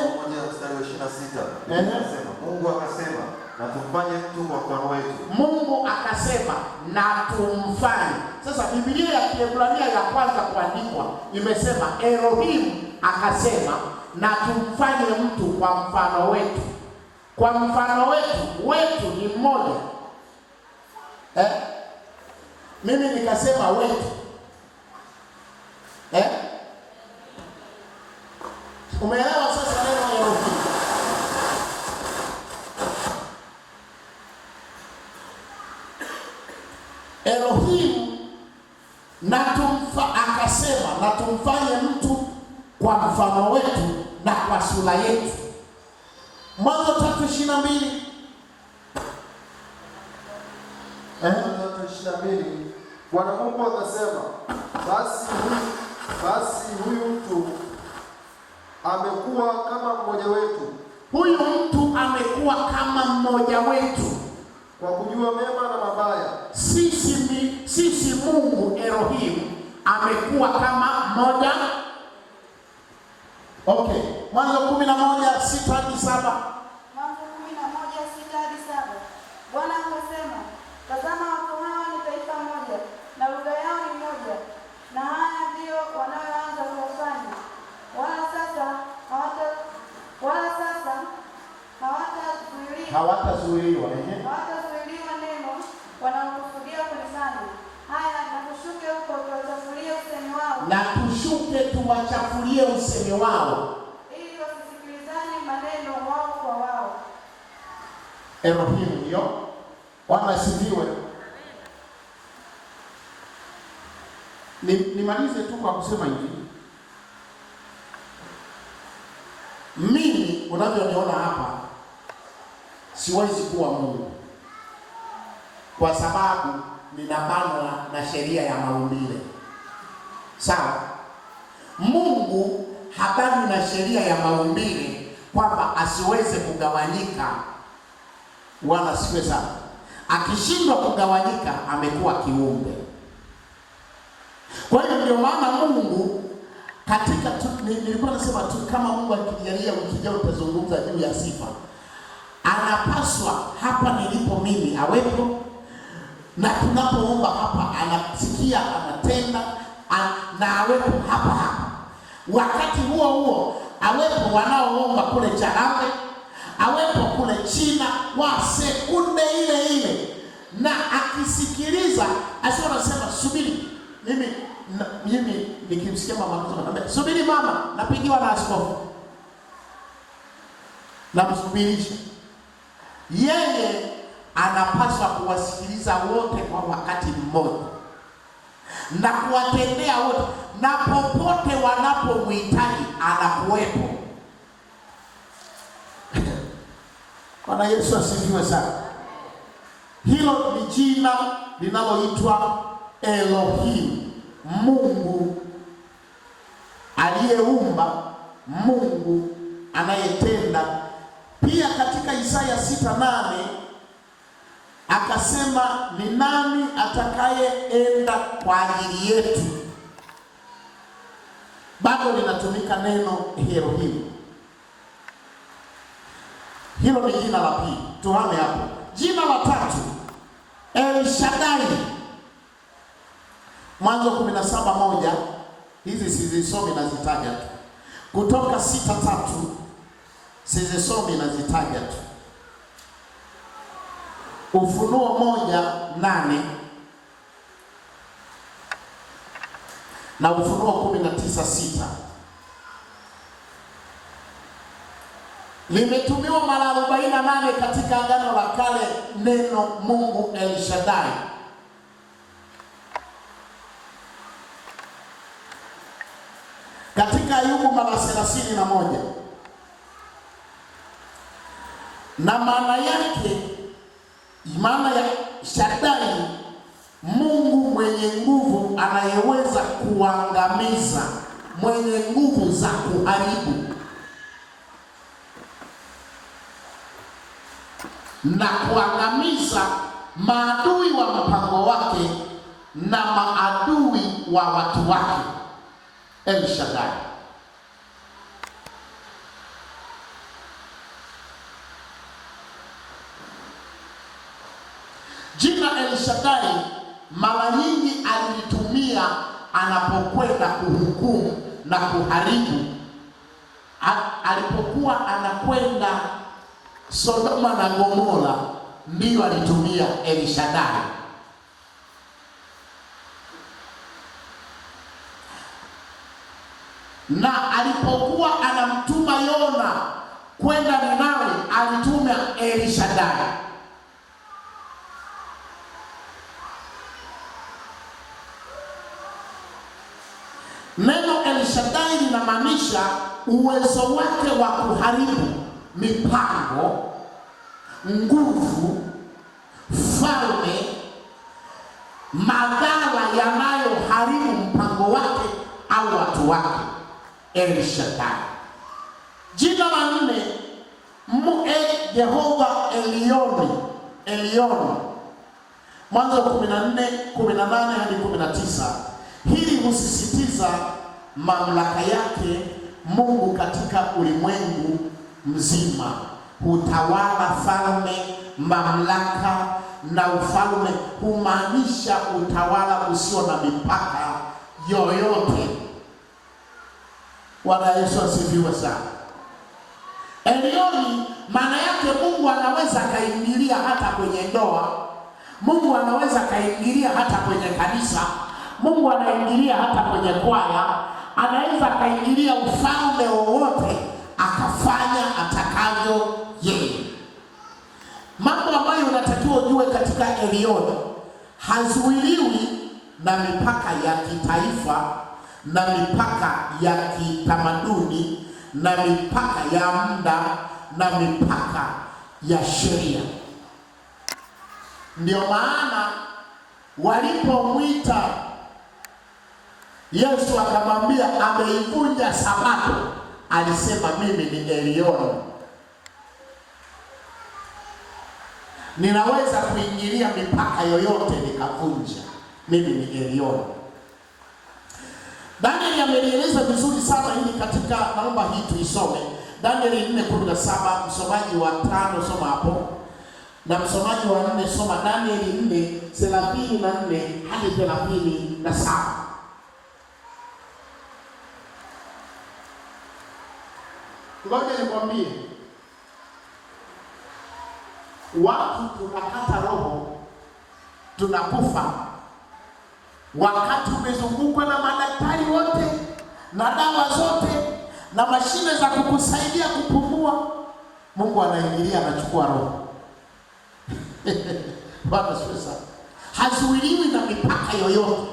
Speaker 7: mstari wa 26. Anasema Mungu akasema na tumfanye mtu kwa mfano wetu.
Speaker 1: Mungu akasema na tumfanye. Sasa Biblia ya Kiebrania ya kwanza kuandikwa imesema Elohim akasema na tumfanye mtu kwa mfano wetu. Kwa mfano wetu ni mmoja. Mimi nikasema wetu. Umeelewa sasa neno kwa mfano wetu na kwa sura yetu. Mwanzo 3:22.
Speaker 2: Mwanzo 3:22, Bwana Mungu akasema, basi huyu mtu amekuwa kama mmoja wetu.
Speaker 1: Huyu mtu amekuwa kama mmoja wetu
Speaker 2: kwa kujua mema na mabaya.
Speaker 1: Sisi Mungu Elohim amekuwa kama mmoja. Okay, Mwanzo 11:6-7.
Speaker 3: Mwanzo 11:6-7. Bwana akasema, tazama watu hawa ni taifa moja na lugha yao ni moja, na haya ndio wanayoanza kufanya. Wala sasa
Speaker 1: hawatazuiliwa
Speaker 3: neno wanaokusudia kulifanya. Haya, na tushuke huko tuwachafulie usemi wao, ili wasisikilizane maneno wao kwa wao.
Speaker 1: Elohim ndio wanasifiwe. Nimalize tu kwa kusema hivi. Mimi unavyoniona hapa siwezi kuwa Mungu, kwa sababu ninabanwa na sheria ya maumbile. Sawa? Mungu habari na sheria ya maumbile kwamba asiweze kugawanyika, wala siwe sana. Akishindwa kugawanyika amekuwa kiumbe. Kwa hiyo ndio maana Mungu katika nilikuwa nasema tu, kama Mungu akijalia ukija utazungumza juu ya sifa, anapaswa hapa nilipo mimi awepo, na tunapoomba hapa anasikia, anatenda, na awepo hapa hapa. Wakati huo huo awepo wanaoomba kule Charambe, awepo kule China wa sekunde ile ile, na akisikiliza asiwe anasema subiri. Mimi nikimsikia mama anasema subiri mama, napigiwa na askofu, namsubirisha. Yeye anapaswa kuwasikiliza wote kwa wakati mmoja na kuwatendea wote, na popote wanapomhitaji anakuwepo. Bwana Yesu asifiwe sana. Hilo ni jina linaloitwa Elohim, Mungu aliyeumba, Mungu anayetenda. Pia katika Isaya 6:8 akasema, ni nani atakayeenda kwa ajili yetu? Bado linatumika neno Elohim. Hilo ni jina la pili. Tuhame hapo. Jina la tatu, El Shaddai. Mwanzo 17:1. Hizi sizisomi na zitaja tu. Kutoka 6:3 sizisomi na zitaja tu. Ufunuo 1:8 na Ufunuo 19:6. Limetumiwa mara 48 katika Agano la Kale neno Mungu El Shaddai. Katika Ayubu mara 31. Na maana yake, maana ya Shaddai, Mungu mwenye nguvu, anayeweza kuangamiza, mwenye nguvu za kuharibu na kuangamiza maadui wa mpango wake na maadui wa watu wake. El Shaddai. Jina El Shaddai mara nyingi alitumia anapokwenda kuhukumu na kuharibu. Alipokuwa anakwenda Sodoma na Gomora, ndio alitumia El Shaddai. Na alipokuwa anamtuma Yona kwenda Ninawi, alituma El Shaddai. Neno El Shaddai linamaanisha humaanisha uwezo wake wa kuharibu mipango, nguvu, falme, madhara yanayoharibu mpango wake au watu wake. El Shaddai. Jina la 4, Jehova Elioni. Mwanzo 14:18 hadi 19. Hili husisitiza mamlaka yake Mungu katika ulimwengu mzima. Hutawala falme, mamlaka na ufalme. Humaanisha utawala usio na mipaka yoyote. Bwana Yesu asifiwe sana. Elioni maana yake Mungu anaweza kaingilia hata kwenye ndoa. Mungu anaweza kaingilia hata kwenye kanisa. Mungu anaingilia hata kwenye kwaya. Anaweza kaingilia ufalme wowote akafanya atakavyo yeye. Mambo ambayo unatakiwa ujue katika Elioni, hazuiliwi na mipaka ya kitaifa na mipaka ya kitamaduni na mipaka ya muda na mipaka ya sheria. Ndio maana walipomwita Yesu akamwambia ameivunja Sabato, alisema mimi ni Elioni. Ninaweza kuingilia mipaka yoyote nikavunja. Mimi ni Elioni. Danieli amelieleza vizuri sana hili katika, naomba hii tuisome. Danieli 4:17, msomaji wa 5 soma hapo. Na msomaji wa 4 soma Danieli 4:34 hadi 37. Ngoja nikwambie, watu tunakata roho, tunakufa wakati umezungukwa na madaktari wote na dawa zote na mashine za kukusaidia kupumua. Mungu anaingilia, anachukua roho. Bwana sasa hazuiliwi na mipaka yoyote.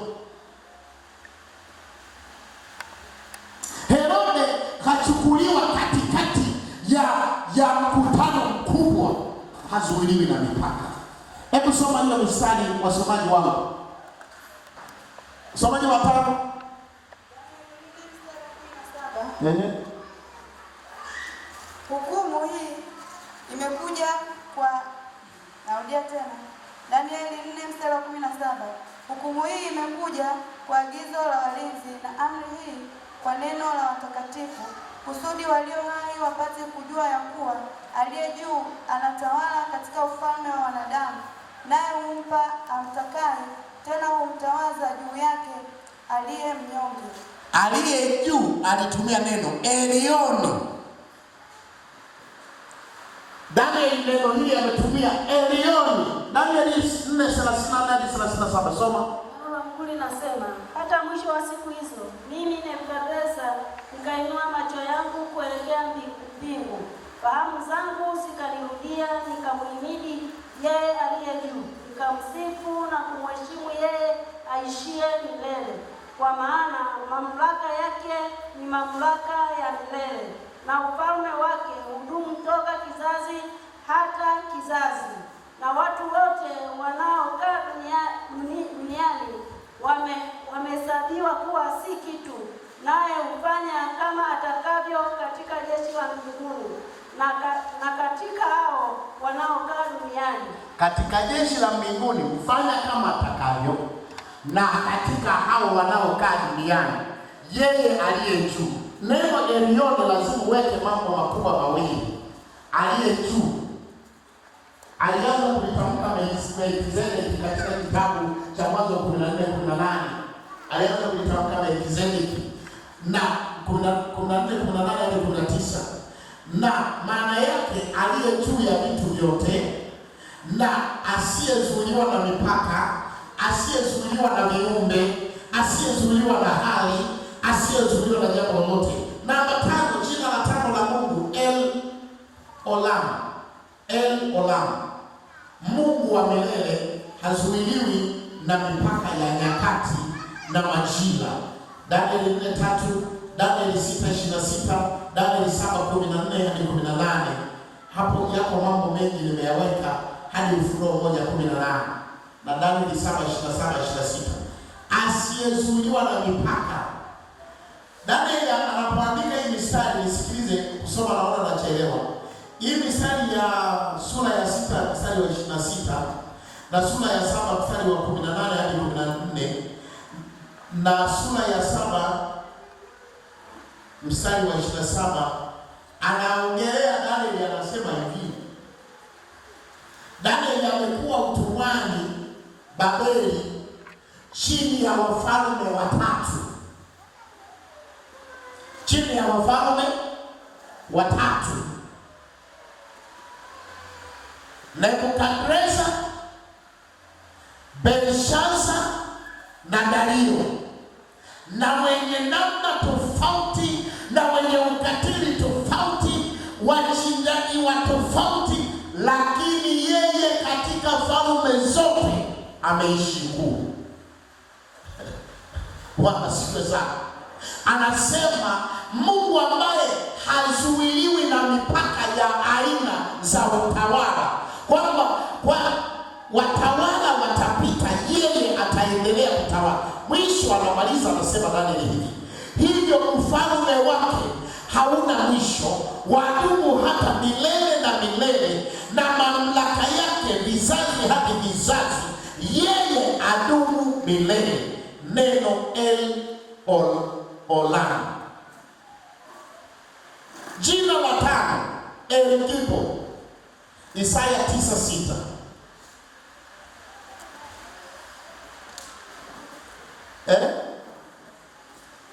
Speaker 1: Herode kachukuliwa katikati ya mkutano mkubwa, hazuiliwi na mipaka. Hebu soma hiyo mstari, wasomaji wangu. Somaji wa 5.
Speaker 3: Hukumu hii imekuja kwa, narudia tena, Danieli 4:17. Hukumu hii imekuja kwa agizo la walinzi na amri hii kwa neno la watakatifu, kusudi walio hai wapate kujua ya kuwa aliye juu anatawala katika ufalme wa wanadamu, naye humpa amtakaye, tena humtawaza juu yake aliye mnyonge.
Speaker 1: Aliye juu alitumia neno Elioni. Danieli neno hili ametumia Elioni. Danieli 4:38 hadi 37 soma.
Speaker 4: Neno la Mungu linasema, hata mwisho wa siku hizo mimi Nebukadneza nikainua macho yangu kuelekea mbingu, fahamu zangu zikanirudia, nikamhimidi yeye aliye juu, nikamsifu na kumheshimu yeye aishie milele, kwa maana mamlaka yake ni mamlaka ya milele, na ufalme wake hudumu toka kizazi hata kizazi. Na watu wote wanaokaa duniani wamehesabiwa kuwa si kitu, naye hufanya kama atakavyo katika jeshi la mbinguni na katika hao wanaokaa duniani.
Speaker 1: Katika jeshi la mbinguni hufanya kama atakavyo, na katika hao wanaokaa duniani yeye aliye juu. Neno Elioni lazima uweke mambo makubwa mawili. Aliye juu alianza kulitamka Melkizedeki katika kitabu cha Mwanzo 14:18. Alianza kulitamka Melkizedeki na 14:18 hadi 19. Na maana yake aliye juu ya vitu vyote na asiyezuiliwa na mipaka, asiyezuiliwa na viumbe, asiyezuiliwa na hali, asiyezuiliwa na jambo lolote. Namba 5, jina la 5 la Mungu El Olam. Mungu wa milele, hazuiliwi na mipaka ya nyakati na majira. Danieli 4:3 Danieli 6:26, Danieli 7:14 hadi 18. Hapo yako mambo mengi nimeyaweka hadi Ufunuo 1:18 na Danieli 7:27-26. Asiyezuiliwa na mipaka. Danieli anapoandika hii mistari, nisikilize kusoma, naona nachelewa. Hii mistari ya sura ya 6 mstari wa 26 na sura ya 7 mstari wa 18 hadi 14 na sura ya 7 mstari wa 27 anaongelea Danieli, anasema hivi: Danieli amekuwa utumwani Babeli chini ya wafalme watatu. Chini ya wafalme watatu: Nebukadreza, Belshaza na Dario, na wenye namna tofauti na wenye ukatili tofauti, wachinjaji wa tofauti, lakini yeye katika falme zote ameishi huru. Bwana sifiwe sana. Anasema Mungu ambaye hazuiliwi na mipaka ya aina za utawala, kwamba watawala watapita, yeye ataendelea kutawala. Mwisho anamaliza anasema Danieli hivi: hivyo ufalme wake hauna mwisho, wadumu hata milele na milele, na mamlaka yake vizazi hadi vizazi, yeye adumu milele. Neno El-Olam. Jina la tano, El-Gibo, Isaya 9:6.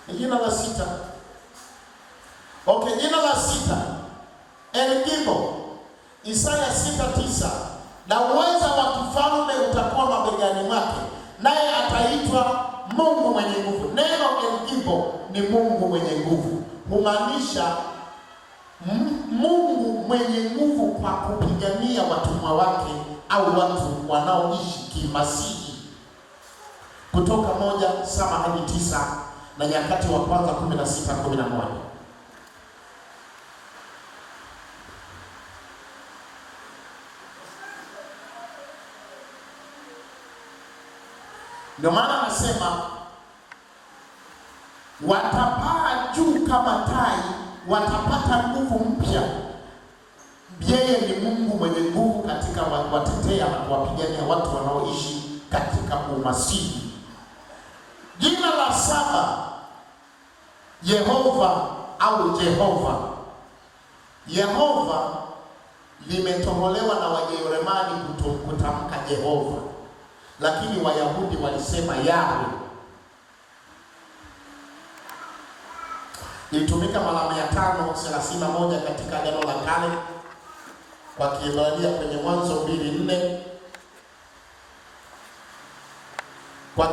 Speaker 1: Jina la sita. Okay, jina la sita, El-Gibo, Isaya 6:9. Na uweza wa kifalme utakuwa mabegani mwake, naye ataitwa Mungu mwenye nguvu. Neno El-Gibo ni Mungu mwenye nguvu, humaanisha Mungu mwenye nguvu kwa kupigania watumwa wake au watu wanaoishi kimasihi. Kutoka 1:7-9 na Nyakati wa Kwanza 16:11. Ndio maana anasema watapaa juu kama tai, watapata nguvu mpya. Yeye ni Mungu mwenye nguvu katika watetea na kuwapigania watu wanaoishi katika umasihi. Jina la saba, Yehova au Jehova. Yehova limetoholewa na Wajerumani kutamka Jehova, lakini Wayahudi walisema Yahwe. Ilitumika mara 531 katika Agano la Kale kwa Kiebrania kwenye Mwanzo 2:4. Kwa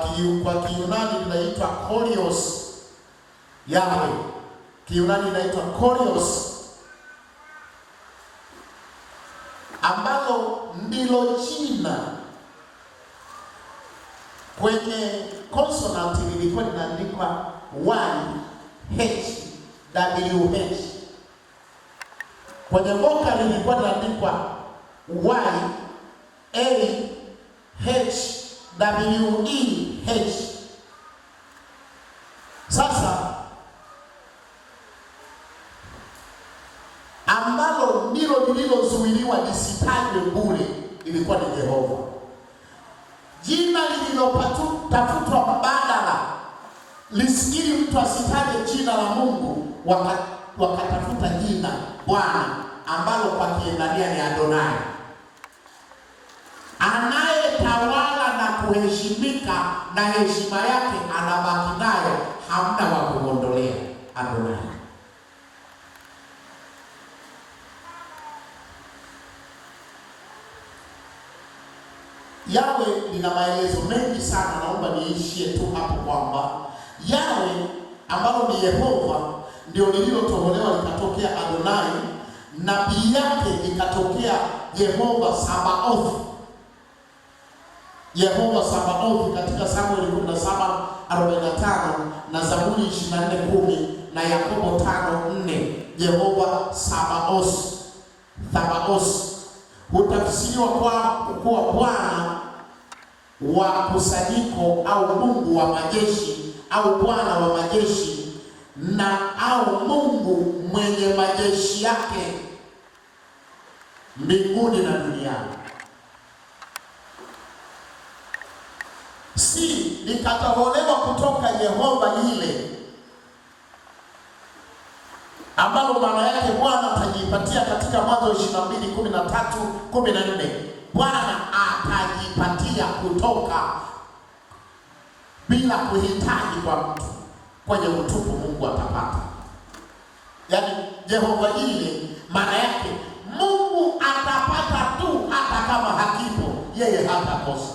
Speaker 1: Kiyunani inaitwa Kurios. Yahwe Kiyunani inaitwa Kurios, ambalo ndilo jina kwenye consonant lilikuwa linaandikwa YHWH. Kwenye vocal lilikuwa linaandikwa YAHWEH. Sasa ambalo ndilo lililozuiliwa lisitajwe bure ilikuwa ni Jehova. Jina lililotafutwa mbadala lisikiri mtu asitaje jina la Mungu, wakatafuta jina Bwana ambalo kwa Kiebrania ni Adonai, anayetawala na kuheshimika, na heshima yake anabaki nayo, hamna wa kuondolea. Adonai. Yawe lina maelezo mengi sana, naomba niishie tu hapo kwamba Yawe ambalo ni Yehova ndio lililotoholewa likatokea Adonai, nabii yake ikatokea Yehova Sabaoth. Yehova Sabaoth katika Samueli 17:45 na Zaburi 24:10 na Yakobo 5:4. Jehova Sabaoth hutafsiriwa kuwa Bwana wa kusanyiko au Mungu wa majeshi au Bwana wa majeshi na au Mungu mwenye majeshi yake mbinguni na duniani. Si likatoholewa kutoka Yehova ile, ambalo maana yake Bwana atajipatia katika Mwanzo 22:13-14. Bwana atajipatia kutoka bila kuhitaji kwa mtu, kwenye utupu Mungu atapata. Yaani Yehova ile maana yake Mungu atapata tu, hata kama hakipo yeye hatakosa.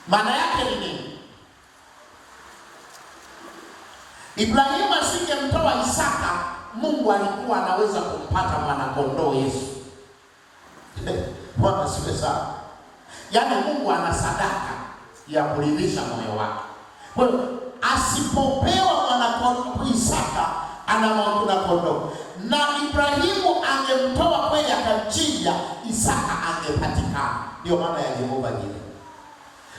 Speaker 1: Maana yake ni nini? Ibrahimu asingemtoa Isaka, Mungu alikuwa anaweza kumpata mwanakondoo Yesu. Bwana siwe sana. Yaani Mungu ana sadaka ya kuridhisha moyo wake. Kwa hiyo asipopewa mwanakondoo Isaka, ana mwanakondoo. Na Ibrahimu angemtoa kweli akamchinja, Isaka angepatikana. Ndio maana ya Yehova jina.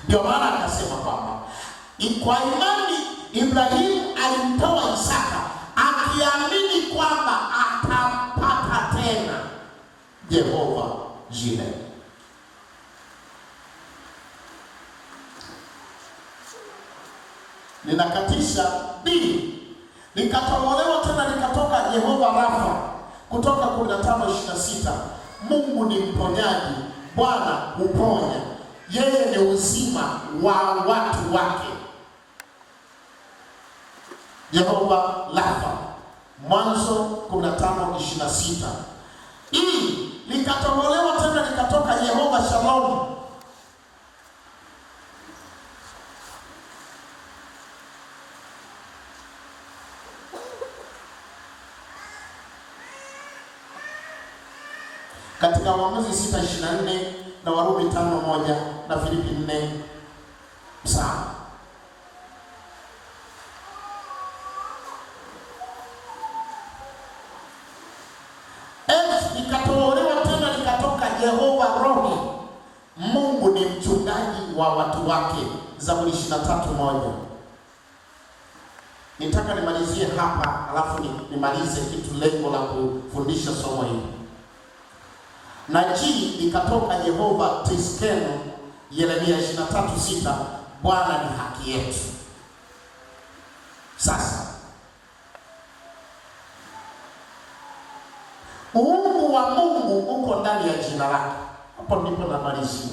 Speaker 1: Ndio maana akasema kwamba kwa imani Ibrahimu alimtoa Isaka akiamini kwamba atampata tena Jehova Jireh. Ninakatisha likatolewa tena likatoka Jehova Rafa kutoka 15:26. Mungu ni mponyaji, Bwana huponya, yeye ni uzima wa watu wake. Jehova Rafa, Mwanzo 15:26. Likatolewa tena likatoka Jehova Shalom katika Waamuzi 6:24 na Warumi 5:1 na Filipi 4:7. Likatolewa tena likatoka Jehova Rohi, Mungu ni mchungaji wa watu wake. Zaburi 23:1. Nitaka nimalizie hapa alafu nimalize kitu, lengo la kufundisha somo hili. Na likatoka Jehova Tiskenu, Yeremia 23:6, Bwana ni haki yetu. Sasa uungu wa Mungu uko ndani ya jina lake. Hapo ndipo namalizia.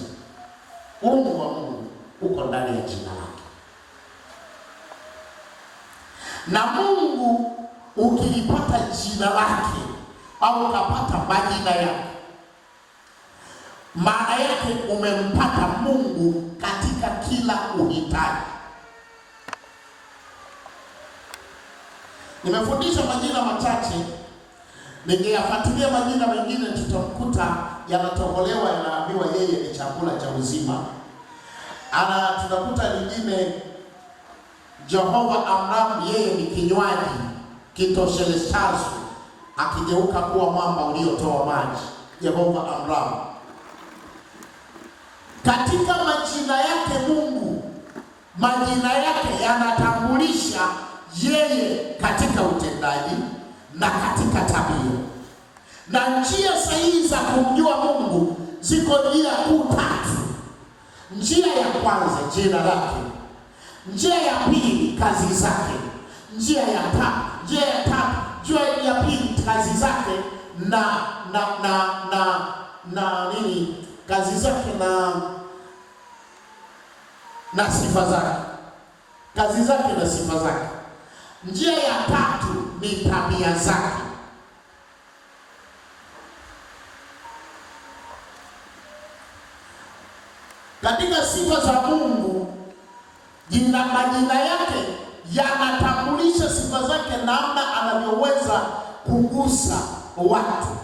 Speaker 1: Uungu wa Mungu uko ndani ya jina lake. Na Mungu ukilipata jina lake au ukapata majina yake, maana yake umempata Mungu katika kila uhitaji. Nimefundisha majina machache, ningeyafuatilia majina mengine tutamkuta yanatoholewa, yanaambiwa yeye ni chakula cha uzima. Tunakuta lingine Jehova Amram, yeye ni kinywaji kitosheleshazo, akigeuka kuwa mwamba uliotoa maji. Jehova Amram. Katika majina yake Mungu, majina yake yanatambulisha yeye katika utendaji na katika tabia. Na njia sahihi za kumjua Mungu ziko njia kuu 3. Njia ya kwanza jina lake, njia ya pili kazi zake, njia ya pili kazi zake kazi zake na sifa zake. Kazi zake na sifa zake. Njia ya 3 ni tabia zake. Katika sifa za Mungu, majina yake yanatambulisha sifa zake, namna anavyoweza kugusa watu.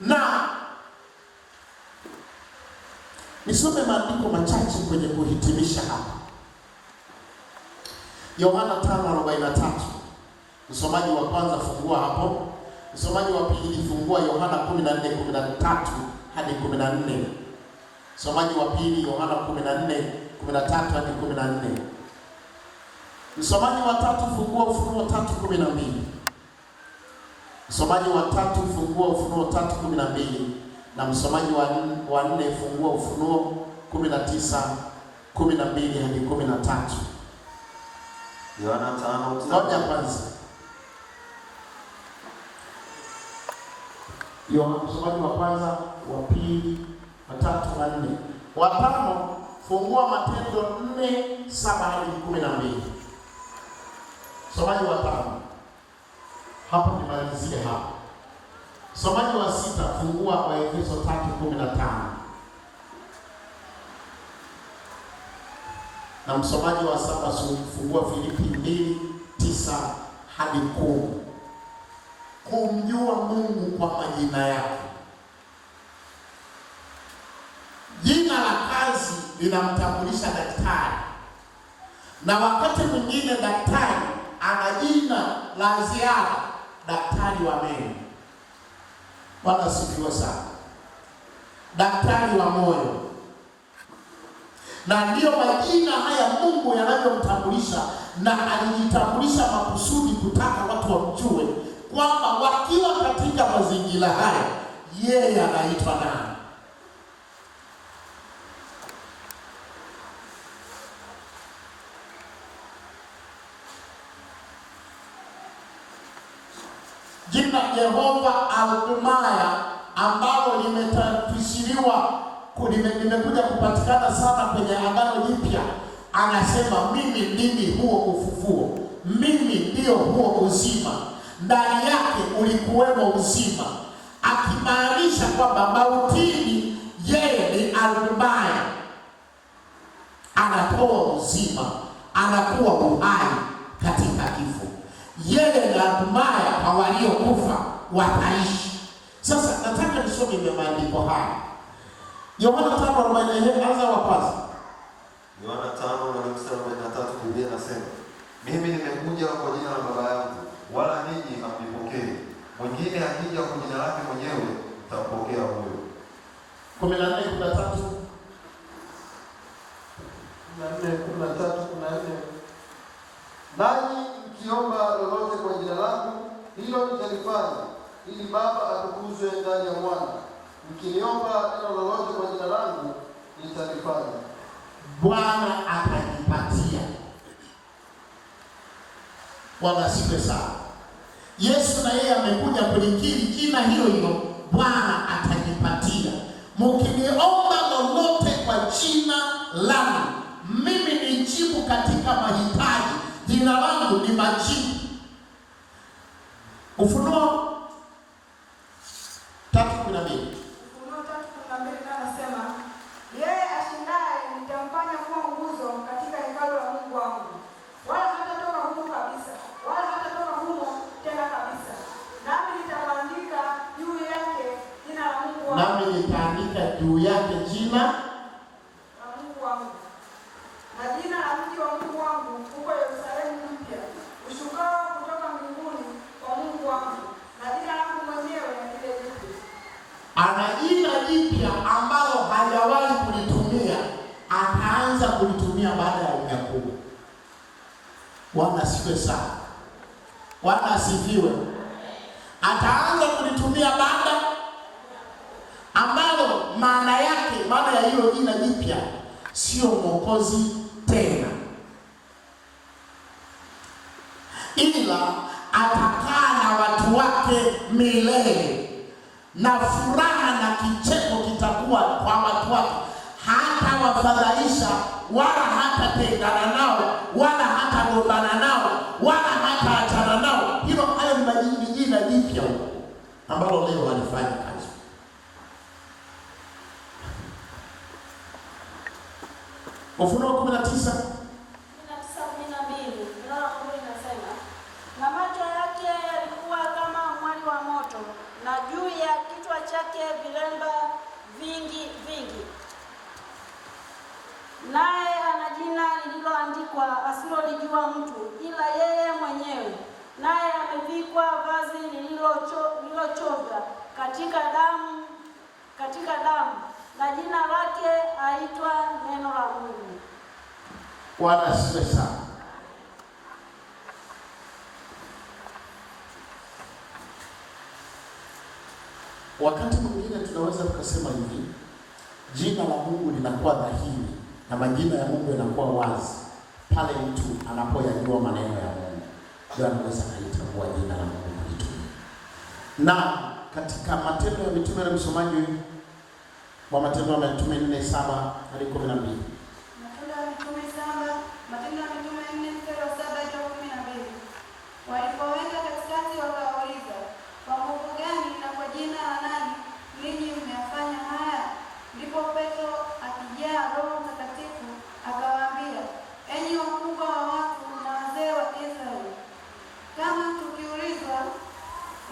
Speaker 1: Na nisome maandiko machache kwenye kuhitimisha hapa. Yohana 5:43. Msomaji wa kwanza fungua hapo. Msomaji wa pili fungua Yohana 14:13 hadi 14. Msomaji wa pili Yohana 14:13 hadi 14. Msomaji wa tatu fungua Ufunuo 3:12. Msomaji wa tatu fungua Ufunuo 3:12 na msomaji wa nne fungua Ufunuo 19:12 hadi 13.
Speaker 7: Yohana 5.
Speaker 1: Ngoja kwanza. Msomaji wa kwanza, wa pili, wa tatu, wa nne. Wa tano fungua Matendo 4:7 hadi 12. Msomaji wa tano. Hapo nimalizie hapo. Msomaji wa sita fungua Waefeso 3:15. Na msomaji wa saba fungua Filipi 2:9 hadi 10. Kumjua Mungu kwa majina yake. Jina la kazi linamtambulisha daktari, na wakati mwingine daktari ana jina la ziada, daktari wa meno. Bwana asifiwe sana. Daktari wa moyo. Na ndiyo majina haya Mungu yanayomtambulisha, na alijitambulisha makusudi kutaka watu wamjue kwamba wakiwa katika mazingira haya yeye anaitwa nani. Jina Jehova Adonai ambalo limetafsiriwa limekuja kupatikana sana kwenye Agano Jipya. Anasema mimi ndimi huo ufufuo, mimi ndio huo uzima, ndani yake ulikuwemo uzima, akimaanisha kwamba mautini yeye ni Adonai, anatoa uzima, anakuwa uhai katika kifo. Yeye ni Adonai, kwa waliokufa wataishi. Sasa nataka nisome maandiko haya. Yohana 5:40, anza wa kwanza.
Speaker 7: Yohana 5:43, Biblia inasema, mimi nimekuja kwa jina la Baba yangu, wala ninyi hamnipokei. Mwingine akija kwa jina lake mwenyewe, mtampokea huyo.
Speaker 1: 14:13.
Speaker 2: 14:14. Nanyi mkiomba lolote kwa jina langu, hilo nitalifanya, ili Baba atukuzwe ndani ya Mwana. Mkiniomba neno lolote kwa jina langu, nitalifanya.
Speaker 1: Bwana atanipatia. Bwana asifiwe sana. Yesu na yeye amekuja kulikiri jina hilo hilo, Bwana atanipatia. Mkiniomba lolote kwa jina langu, mimi nijibu katika mahitaji. Jina langu ni majibu. Ufunuo 3:12.
Speaker 3: Ufunuo 3:12 anasema, yeye ashindaye nitamfanya kuwa nguzo katika hekalu la Mungu wangu, wala hatatoka humo kabisa, wala hatatoka humo tena kabisa. Nami nitaandika juu yake jina la Mungu wangu.
Speaker 1: Nami nitaandika juu yake jina
Speaker 3: la Mungu wangu, na jina la mji wa Mungu wangu huko Yerusalemu mpya, ushukao kutoka mbinguni kwa Mungu wangu, na jina langu mwenyewe lile jipya.
Speaker 1: Ana jina jipya ambalo hajawahi kulitumia, ataanza kulitumia baada ya unyakuo. Bwana asifiwe sana. Bwana asifiwe. Ataanza kulitumia baada, ambalo maana yake, maana ya hilo jina jipya sio mwokozi tena, ila atakaa na watu wake milele, na furaha na kicheko kitakuwa kwa watu wake. Hata wafadhaisha, wala hata tengana nao, wala hata gombana nao, wala hata achana nao. Hayo ni jina jipya ambalo leo walifanya kazi. Ufunuo 19:12
Speaker 4: inasema, na macho yake yalikuwa kama mwali wa moto, na juu ya kichwa chake vilemba vingi naye ana jina lililoandikwa asilolijua hakuitwa mtu ila yeye mwenyewe, naye amevikwa vazi lililochovya katika damu, na jina lake aitwa Neno la Mungu.
Speaker 1: Bwana asifiwe sana. Wakati mwingine tunaweza tukasema hivi, jina la Mungu linakuwa dhahiri na majina ya Mungu yanakuwa wazi pale mtu anapoyajua maneno ya Mungu, ndio anaweza kalitambua jina la Mungu kulitumia. Na katika Matendo ya Mitume na msomaji wa Matendo ya Mitume 4:7 hadi 12.
Speaker 3: Matendo ya Mitume 4:7 hadi 12. Walipoweka katikati wakauliza, kwa nguvu gani na kwa jina la nani ninyi mmeyafanya haya? Ndipo Petro akijaa Roho Mtakatifu akawaambia, enyi wakubwa wa watu na wazee wa Israeli, kama tukiulizwa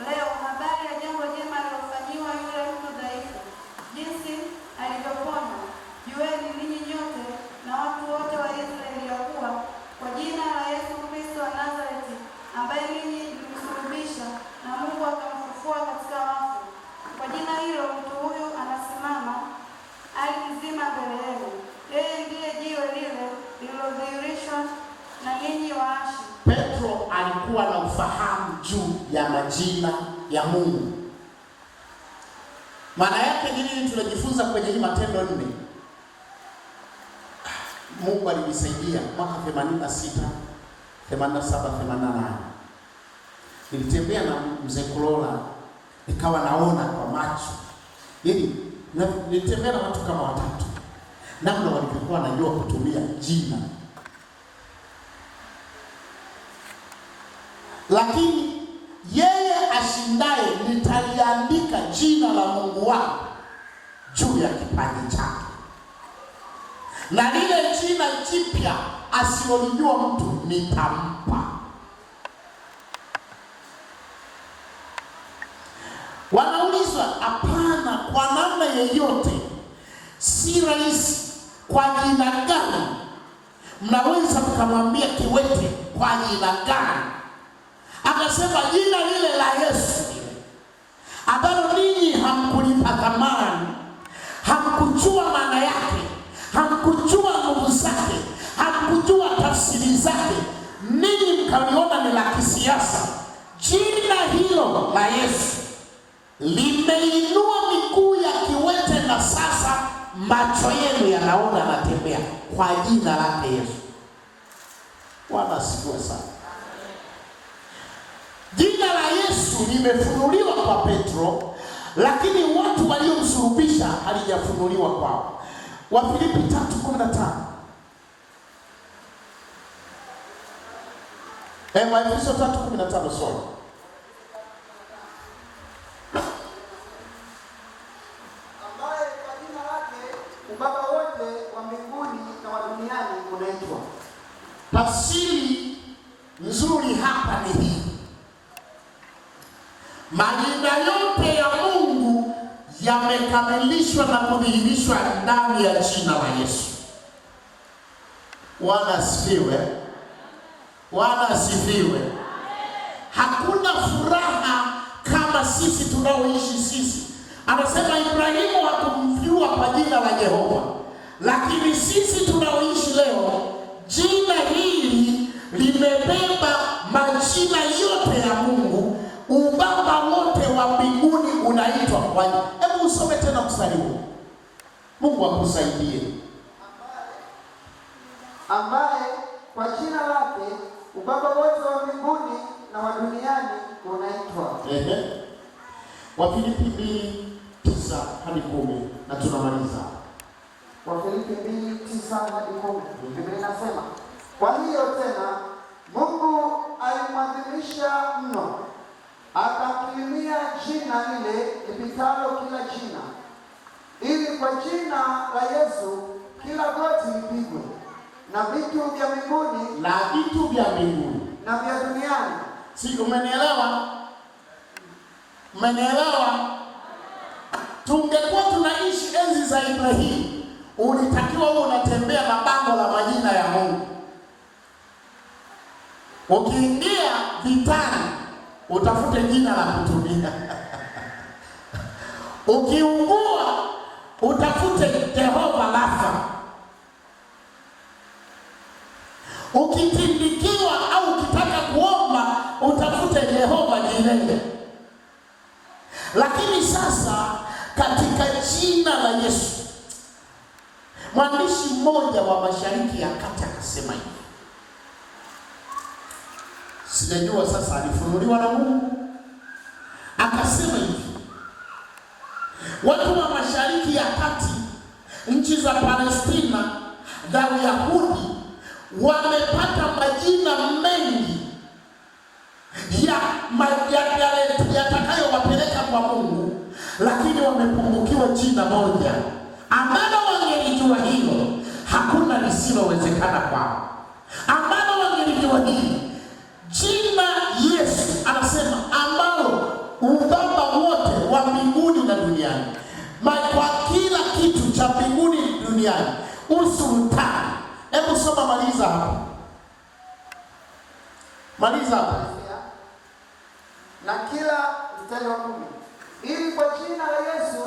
Speaker 3: leo habari ya jambo jema alilofanyiwa yule mtu dhaifu, jinsi alivyoponywa, jueni ninyi nyote na watu wote wa Israeli ya kuwa kwa jina la Yesu Kristo wa Nazareti, ambaye ninyi mlimsulubisha na Mungu akamfufua katika wafu, kwa jina hilo mtu huyu anasimama ali mzima mbele yenu. Yeye ndiye jiwe lile lililodhihirishwa na ninyi waashi.
Speaker 1: Petro alikuwa na ufahamu juu ya majina ya Mungu. Maana yake nini tunajifunza kwenye hii Matendo 4? Mungu alinisaidia mwaka 86, 87, 88. Nilitembea na mzee Kulola, nikawa naona kwa macho. Nilitembea na watu kama watatu. Namna walikuwa wanajua kutumia jina. Lakini yeye ashindaye nitaliandika jina la Mungu wako juu ya kipaji chake, na lile jina jipya asilolijua mtu nitampa. Wanaulizwa, hapana, kwa namna yeyote, si rahisi. Kwa jina gani? Mnaweza mkamwambia kiwete, kwa jina gani? Akasema jina lile la Yesu, ambalo ninyi hamkulipa thamani, hamkujua maana yake, hamkujua nguvu zake, hamkujua tafsiri zake, ninyi mkaliona ni la kisiasa. Jina hilo la Yesu limeinua miguu ya kiwete, na sasa macho yenu yanaona, anatembea kwa jina lake Yesu. Bwana asifiwe sana. Jina la Yesu limefunuliwa kwa Petro, lakini watu waliomsulubisha halijafunuliwa kwao. Wafilipi 3:15. Waefeso 3:15 sorry.
Speaker 6: Ambaye kwa jina lake ubaba wote wa mbinguni na wa duniani unaitwa.
Speaker 1: Tafsiri nzuri hapa ni hii: majina yote ya Mungu yamekamilishwa na kudhihirishwa ndani ya jina la Yesu. Bwana asifiwe. Bwana asifiwe. Hakuna furaha kama sisi tunaoishi sisi. Anasema Ibrahimu hakumjua kwa jina la Jehova, lakini sisi tunaoishi leo, jina hili limebeba majina yote ya Mungu. Ubaba wote wa mbinguni unaitwa kwa jina. Hebu usome tena mstari huu. Mungu akusaidie.
Speaker 6: Ambaye kwa jina lake ubaba wote wa mbinguni na wa duniani unaitwa.
Speaker 1: Wafilipi 2:9 hadi 10 na tunamaliza.
Speaker 6: Wafilipi 2:9 hadi 10. Biblia inasema, kwa hiyo tena Mungu alimwadhimisha mno, akamkirimia jina lile lipitalo kila jina, ili kwa jina la Yesu kila goti lipigwe, na vitu vya mbinguni
Speaker 1: na vitu vya mbinguni
Speaker 6: na vya duniani.
Speaker 1: Si umenielewa? Umenielewa? Tungekuwa tunaishi enzi za Ibrahimu, ulitakiwa uwe unatembea na bango la majina ya Mungu. Ukiingia vitani utafute jina la kutumia. Ukiungua utafute Jehova Rafa. Ukitindikiwa au ukitaka kuomba utafute Jehova Jireh. Lakini sasa katika jina la Yesu, mwandishi mmoja wa Mashariki ya Kati akasema hivi. Sijajua sasa alifunuliwa na Mungu. Akasema hivi: watu wa Mashariki ya Kati, nchi za Palestina na Uyahudi wamepata majina mengi yatakayowapeleka kwa Mungu, lakini wamepungukiwa jina moja ambalo wangelijua hilo hakuna lisilowezekana kwao. Ambalo wangelijua hili jina Yesu, anasema ambalo ubaba wote wa mbinguni na duniani, kwa kila kitu cha mbinguni duniani, usultani. Hebu soma, maliza hapo. Maliza hapo.
Speaker 6: Na kila mstari wa 10, ili kwa jina la Yesu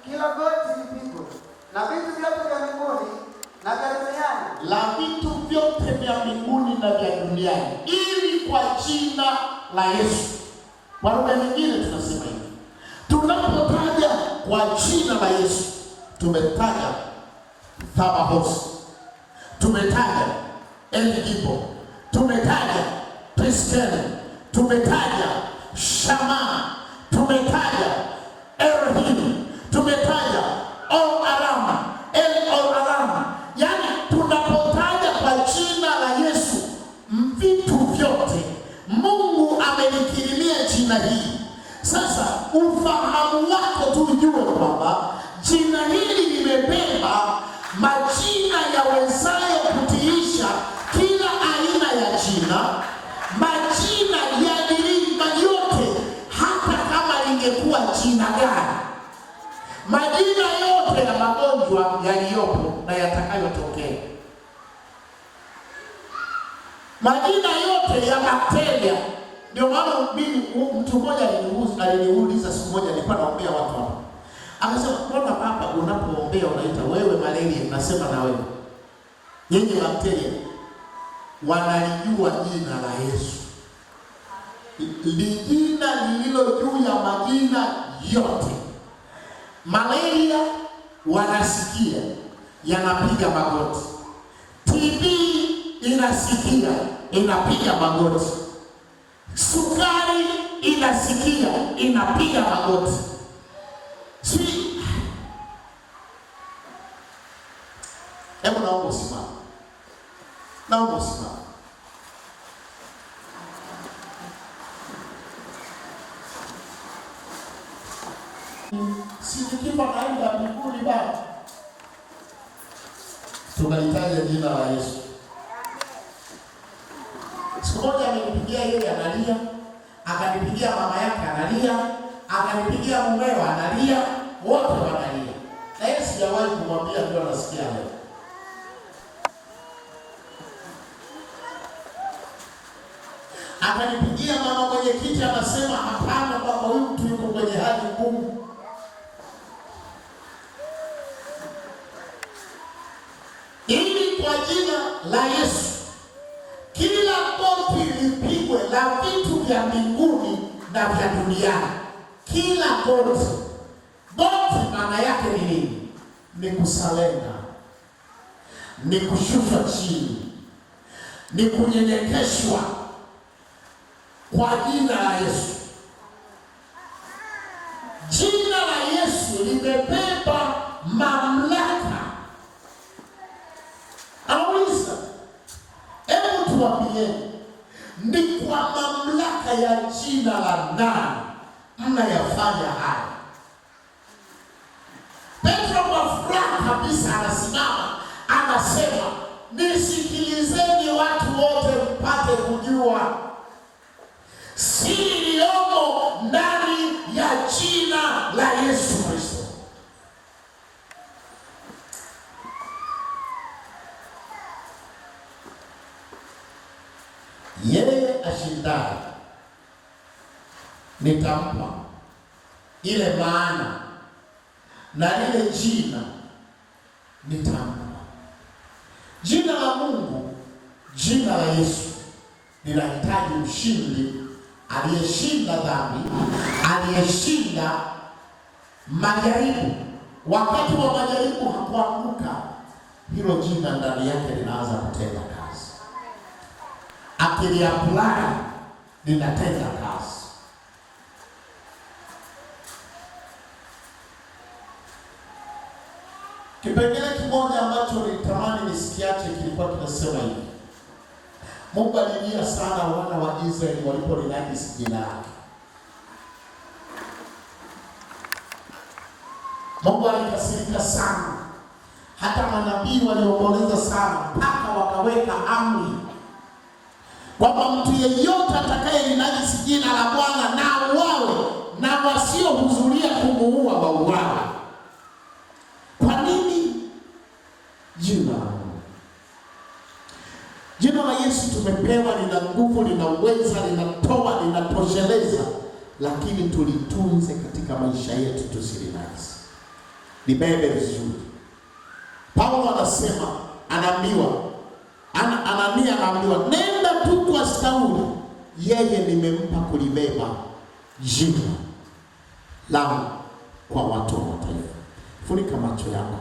Speaker 6: kila goti lipigwe, na vitu vyote vya mbinguni na vya duniani,
Speaker 1: la vitu vyote vya mbinguni na vya duniani, ili kwa jina la Yesu. Kwa lugha nyingine tunasema hivi: tunapotaja kwa jina la Yesu, tumetaja Thabahos, tumetaja Eligibo, tumetaja Pristeni, tumetaja Shama, tumetaja Elohim, tumetaja Al-Arama, El-Arama. Yani tunapotaja kwa jina la Yesu, vitu vyote Mungu amelikirimia jina hili. Sasa ufahamu wako tu ujue kwamba jina hili limebeba majina yawezayo kutiisha kila aina ya jina, majina ya milima yote, hata kama lingekuwa jina gani, majina yote ya magonjwa yaliyopo na yatakayotokea, majina yote ya bakteria. Ndio maana mtu mmoja aliniuliza siku moja, nilikuwa naombea watu hapa, akasema, mbona baba unapoombea unaita wewe malaria? Nasema na wewe, yenye bakteria wanalijua jina la Yesu, jina lililo juu ya majina yote. Malaria wanasikia, yanapiga magoti. TB inasikia, inapiga magoti. Sukari inasikia, inapiga magoti. Hebu naomba usimame. Naomba usimame. Sikikipa naenda mbinguni Baba, tukalitaja jina la Yesu. Siku moja amenipigia yeye analia, akanipigia mama yake analia, akanipigia mumewe analia, wote wanalia. Na yeye sijawahi kumwambia, ndio anasikia leo. Akanipigia mama mwenye kiti, anasema hapana baba, huyu mtu yuko kwenye hali ngumu. Ili kwa jina la Yesu kila goti lipigwe, la vitu vya mbinguni na vya duniani. Kila goti. Goti maana yake ni nini? Ni kusalenda, ni kushushwa chini, ni kunyenyekeshwa kwa jina la Yesu. Jina la Yesu limebeba mamlaka. Auliza, hebu tuambieni, ni kwa mamlaka ya jina la nani mnayafanya haya? Petro kwa furaha kabisa anasimama, anasema, nisikilizeni watu wote mpate kujua siri iliyomo ndani ya jina la Yesu Kristo. Yeye nitampa ile maana na lile jina nitampa. Jina la Mungu, jina la Yesu linahitaji mshindi aliyeshinda dhambi, aliyeshinda majaribu. Wakati wa majaribu hakuanguka, hilo jina ndani yake linaanza kutenda kazi. Akiliapply linatenda kazi. Kipengele kimoja ambacho nilitamani nisikiache kilikuwa kinasema hivi: Mungu alilia sana wana wa Israeli walipolinajisi jina lake. Mungu alikasirika sana, hata manabii waliomboleza sana, mpaka wakaweka amri kwamba mtu yeyote atakayelinajisi jina la Bwana na auawe, na wasiohudhuria kumuua wauawe. Kwa nini? Jina la Mungu. Jina la Yesu tumepewa, lina nguvu, lina uweza, linatoa, linatosheleza, lakini tulitunze katika maisha yetu, tusilinajisi. Libebe vizuri. Paulo anasema, anaambiwa, Anania anaambiwa, nenda tu kwa Sauli, yeye nimempa kulibeba jina langu kwa watu wa mataifa. Funika macho yako,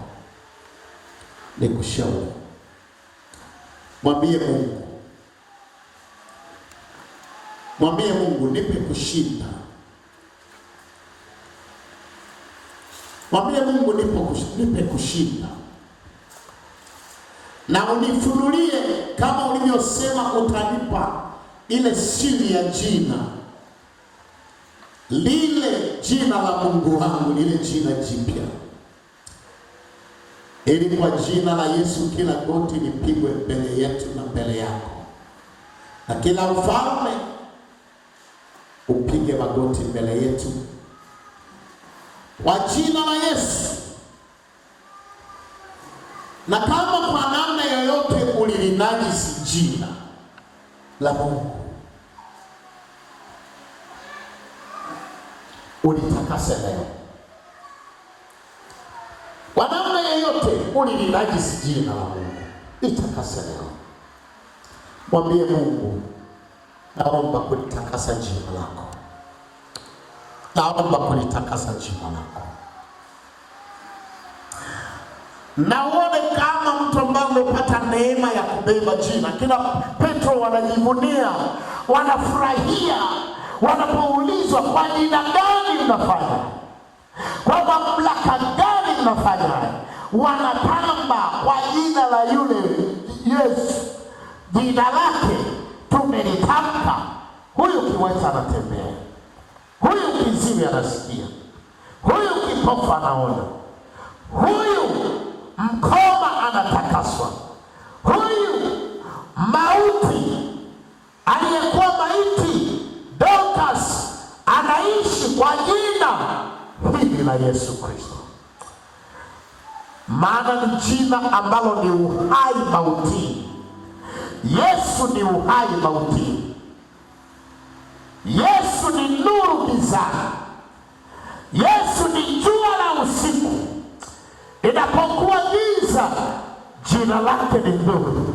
Speaker 1: nikushauri, mwambie Mungu, mwambie Mungu, nipe kushinda. Mwambie Mungu, nipe kushinda, na unifunulie kama ulivyosema utanipa ile siri ya jina, lile jina la Mungu wangu, lile jina jipya, ili kwa jina la Yesu kila goti lipigwe mbele yetu na mbele yako, na kila ufalme upige magoti mbele yetu kwa jina la Yesu. Na kama kwa namna yoyote ulilinajisi jina la Mungu, ulitakase leo. Kwa namna yoyote ulilinajisi jina la Mungu, litakase leo. Mwambie Mungu, naomba kulitakasa jina lako. Naomba kulitakasa jina lako. Na uone kama mtu ambaye umepata neema ya kubeba jina. Kina Petro wanajivunia, wanafurahia wanapoulizwa, kwa jina gani mnafanya? Kwa mamlaka gani mnafanya? Wanatamba kwa jina la yule Yesu. Jina lake tumelitamka. Huyu kiwete anatembea, huyu kiziwi anasikia, huyu kipofu anaona, huyu mkoma anatakaswa, huyu mauti aliyekuwa maiti Dorcas anaishi kwa jina hili la Yesu Kristo. Maana ni jina ambalo ni uhai mauti. Yesu ni uhai mauti. Yesu ni nuru gizani. Yesu ni jua la usiku. Inapokuwa giza, jina lake ni nuru.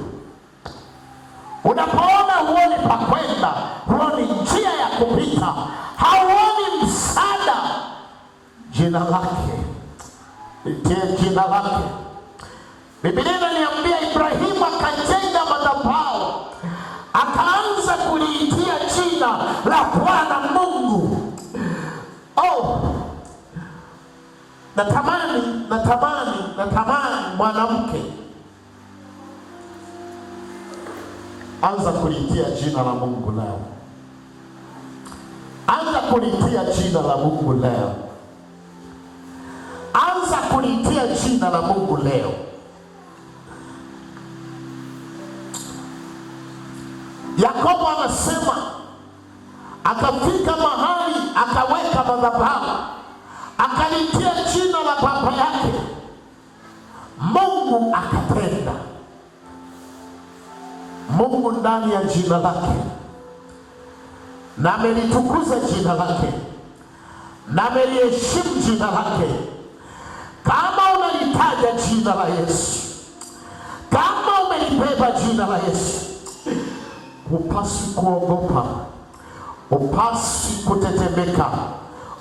Speaker 1: Unapoona huoni pa kwenda, huoni njia ya kupita, hauoni msaada, jina lake, jina lake. Biblia inaniambia Ibrahimu akajenga madhabahu, akaanza kuliitia jina la Bwana Mungu. Oh, natamani mwanamke, anza kuliitia jina la Mungu leo. Anza kuliitia jina la Mungu leo. Anza kuliitia jina la Mungu leo. Yakobo anasema akafika mahali akaweka madhabahu, akalitia jina la baba yake. Mungu akatenda. Mungu ndani ya jina lake na amelitukuza jina lake na ameliheshimu jina lake. Kama unalitaja jina la Yesu, kama umelibeba jina la Yesu, upasi kuogopa, upasi kutetemeka,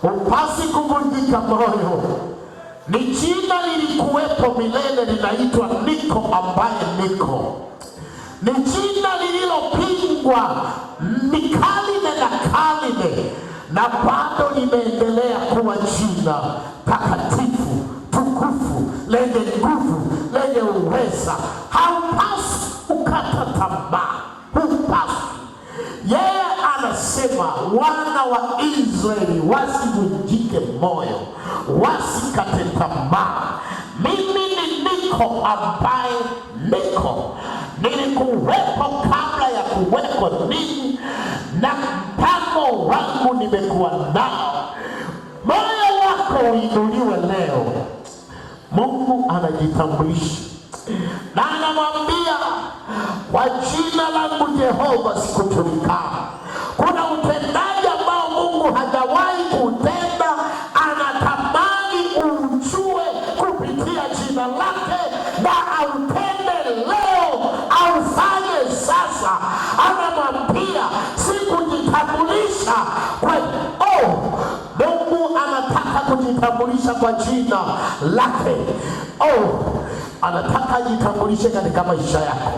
Speaker 1: upasi kuvunjika moyo. Ni jina lilikuwepo milele, linaitwa Niko ambaye niko. Ni jina lililopingwa ni karne na karne, na bado limeendelea kuwa jina takatifu, tukufu, lenye nguvu, lenye uweza. Haupasi kukata tamaa, hupasi. Yeye anasema wana wa Israeli wasivunjike moyo, wasikate tamaa. Mimi ni Niko ambaye niko. Nilikuwepo kabla ya kuweko ninyi, na mpango wangu nimekuwa nao. Moyo wako uinuliwe leo. Mungu anajitambulisha na anamwambia, kwa jina langu Jehova sikujulikana. Kuna utendaji ambao Mungu hajawahi kutenda, anatamani ujue kupitia jina lake, na autende leo, aufanye sasa. Anamwambia sikujitambulisha kwa Mungu anataka kujitambulisha kwa jina lake. Anataka ajitambulishe katika maisha yako.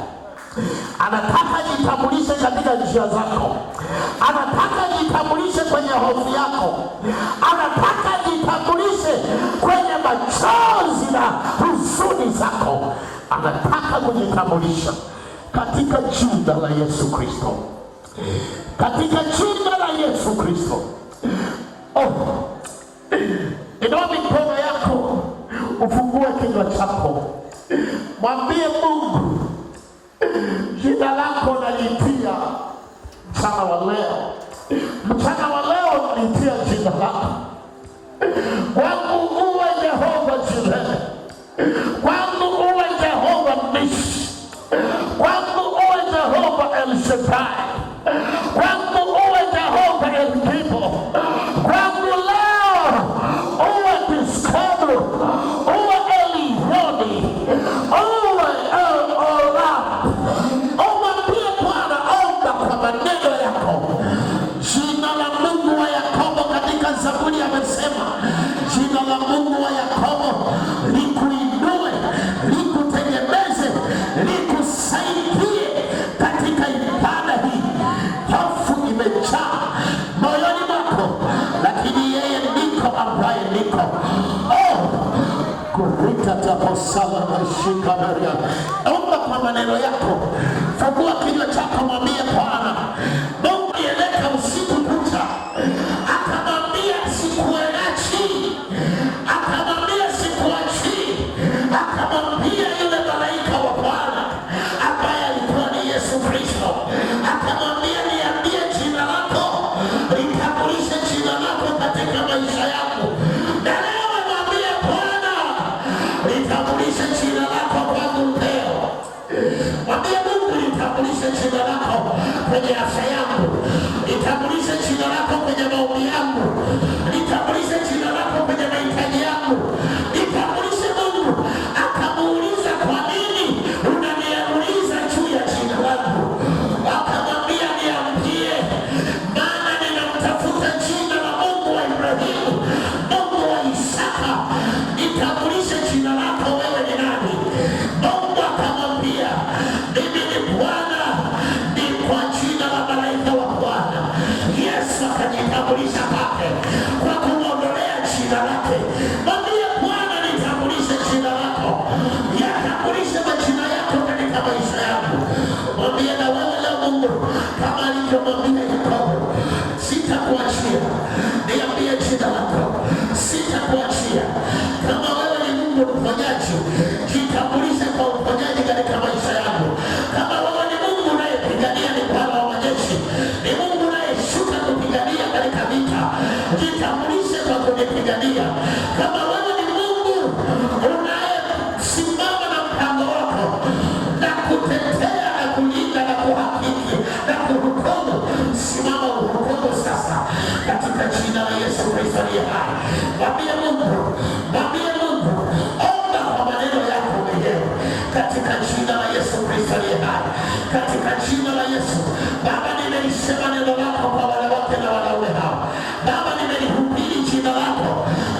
Speaker 1: Anataka ajitambulishe katika njia zako. Anataka ajitambulishe kwenye hofu yako. Anataka ajitambulishe kwenye machozi na huzuni zako. Anataka kujitambulisha katika jina la Yesu Kristo. Katika jina la Yesu Kristo. Inua mikono yako, ufungue kinywa chako, mwambie Mungu, jina lako nalitia mchana wa leo. Mchana wa leo nalitia jina lako. Kwangu uwe Jehova Jireh, kwangu uwe Jehova Nisi, kwangu uwe Jehova El Shaddai, kwangu uwe Jehova El Gibor. Kwangu leo uwe Discover, uwe Eliyoni, uwe El Olam. Umwambie Bwana, omba kwa maneno yako. Jina la Mungu wa Yakobo katika Zaburi amesema, jina la Mungu wa Yakobo likuinue, likutegemeze, likusaidie katika ibada hii. Hofu imejaa moyoni mwako, lakini yeye Niko ambaye niko. Kurika taposala na shika Maria. Omba kwa maneno yako. Fungua kinywa chako, mwambie Bwana, Mungu aliyeleta usiku kucha, akamwambia sikuachi, akamwambia sikuachi, akamwambia yule malaika wa Bwana ambaye alikuwa ni Yesu Kristo, akamwambia niambie jina lako, litambulishe jina lako katika maisha yako. Na leo mwambie Bwana, litambulishe jina lako kwangu leo. Mwambie Mungu, litambulishe jina lako kwenye afya yangu, litambulishe jina lako kwenye maombi yangu, litambulishe jina lako kwenye mahitaji yangu, litambulishe. Mungu akamuuliza, kwa nini unaniuliza juu ya jina langu? Akamwambia niambie, maana ninamtafuta jina la Mungu wa Ibrahimu, Mungu wa Isaka. Litambulishe jina lako, wewe ni nani? Mungu akamwambia, mimi ni Bwana, ni kwa jina la malaika wa Bwana. Yesu akajitambulisha kwake kwa kumwondolea jina lake. Mwambie Bwana, nitambulishe jina lako, yatambulishe majina yako katika maisha yangu. Mwambie na wewe leo, Mungu kama alivyomwambia Yakobo, sitakuachia. Niambie jina lako, sitakuachia. Kama wewe ni Mungu mponyaji, jitambulishe kwa uponyaji katika maisha yangu. Kama wewe ni Mungu unayepigania, ni Bwana wa majeshi, ni Mungu unayeshuka kupigania katika vita, jitambulishe kwa kunipigania. Kama wewe ni Mungu unayesimama na mpango wako na kutetea na kulinda na kuhakiki na kuhukumu, simama uhukumu Kristo aliye hai. Mwambie Mungu, mwambie Mungu, omba kwa maneno yako mwenyewe katika jina la Yesu Kristo aliye hai. Katika jina la Yesu. Baba, nimelisema neno lako kwa wanawake na wanaume hao. Baba, nimelihubiri jina lako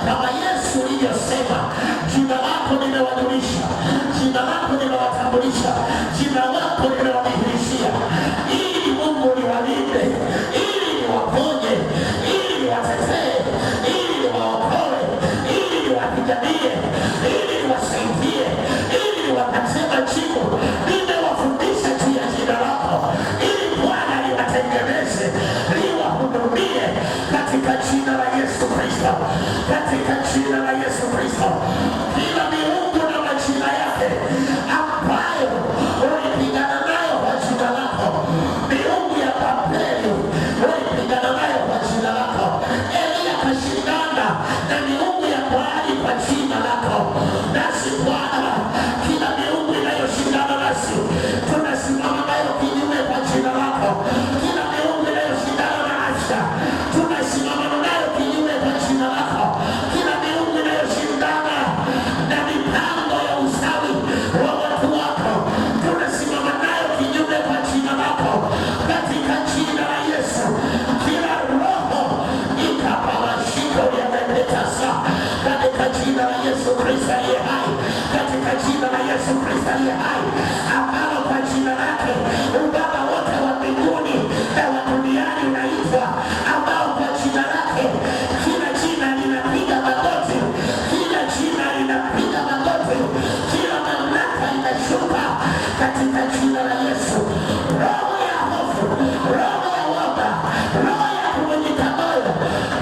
Speaker 1: kama Yesu ulivyosema. Jina lako nimewajulisha, jina lako nimewatambulisha, jina lako nimewadhihirishia, ili Mungu niwalinde, ili niwaponye, ili niwatetee, ili niwaokoe, ili niwapiganie, ili niwasaidie, ili niwapatie majibu. Nimewafundisha juu ya jina lako, ili Bwana liwatengeneze, liwahudumie katika jina la Yesu Kristo, katika jina la Yesu Kristo. Kila miungu na majina yake ambayo ulipigana nayo kwa jina lako, miungu ya Babeli ulipigana nayo kwa jina lako, Elia akashindana na miungu ya Baali kwa jina lako. Nasi Bwana, kila miungu inayoshindana nasi tunasimama nayo kinyume kwa jina lako. Kila miungu inayoshindana na Asha tunasimama nayo kinyume kwa jina lako. Kila miungu inayoshindana na mipango ya usawi wa watu wako tunasimama nayo kinyume kwa jina lako, katika jina la Yesu. Kila roho ikapawashiko yametesa katika jina la Yesu Kristo aliye hai, katika jina la Yesu Kristo aliye hai, ambalo kwa jina lake ubaba wote wa mbinguni na wa duniani unaitwa, ambao kwa jina lake kila jina linapiga magoti, kila jina linapiga magoti, kila mamlaka inashuka katika jina la Yesu. Roho ya hofu, roho ya woga, roho ya kuvunjika moyo,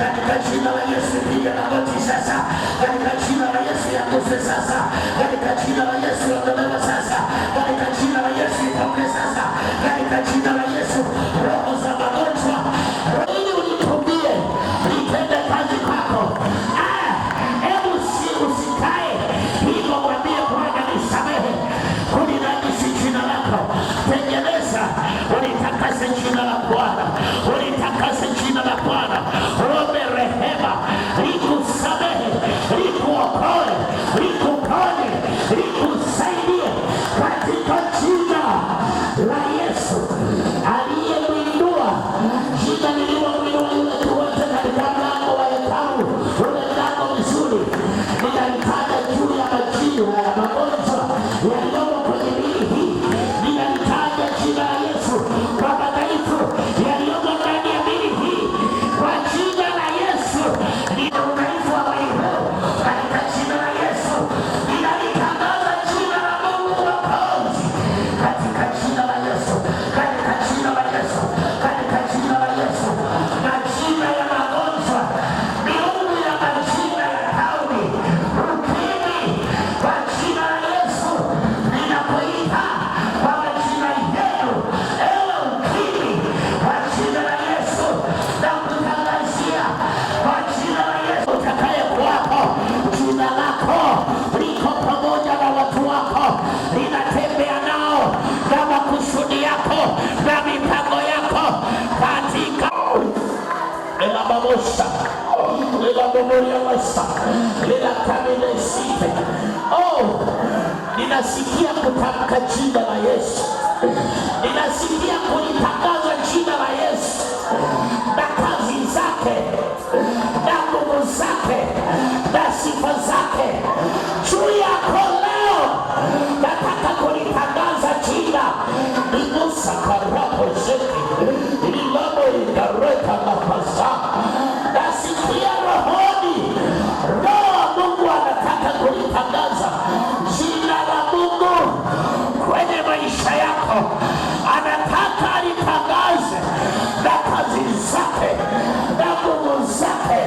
Speaker 1: katika jina la Yesu piga magoti sasa, katika jina la Yesu yakufe sasa, katika jina la Yesu ondolewa sasa, katika jina la Yesu itoke sasa, katika jina la Yesu. Roho za magonjwa ili ulitumie litende kazi kwako. Hebu usikae hivyo, mwambie Bwana nisamehe kulinajisi jina lako. Tengeneza, ulitakase jina la Bwana, ulitakase jina la Bwana. Ombe rehema, likusamehe, likuokoe, likuponye, likusaidie katika jina la Yesu aliyemwinua, jina lililomwinua yule mtu wote katika mlango wa hekalu, ule mlango mzuri. Ninalitaja juu ya majina ya magonjwa yaliyomo kwenye miili hii, ninalitaja jina la Yesu kwa madhaifu yaliyomo ndani ya miili hii, kwa jina la Yesu. Nina udhaifu wa mwili huu katika jina la Yesu. Ninalitangaza jina la Mungu wa kazi katika jina la Yesu, katika jina la Yesu, katika jina la Yesu. Majina ya magonjwa, miungu ya majina ya tauni, ukimwi, kwa jina la Yesu ninapoita kwa majina yenu, ewe ukimwi, kwa jina la Yesu na kutangazia kwa jina la Yesu. Utakaye kuwako, jina lako liko pamoja na watu wako, linatembea nao na makusudi yako na mipango yako katika elababosa elaboboreawasa elakaminesite. Ninasikia kutamka jina la Yesu, ninasikia kulitangaza jina la Yesu na kazi zake na nguvu zake na sifa zake juu yako leo. Nataka kulitangaza jina ligusa karapo zeki ililamo ikareka mapasa. Nasikia rohoni, Roho wa Mungu anataka kulitangaza jina la Mungu kwenye maisha yako. Anataka alitangaze na kazi zake na nguvu zake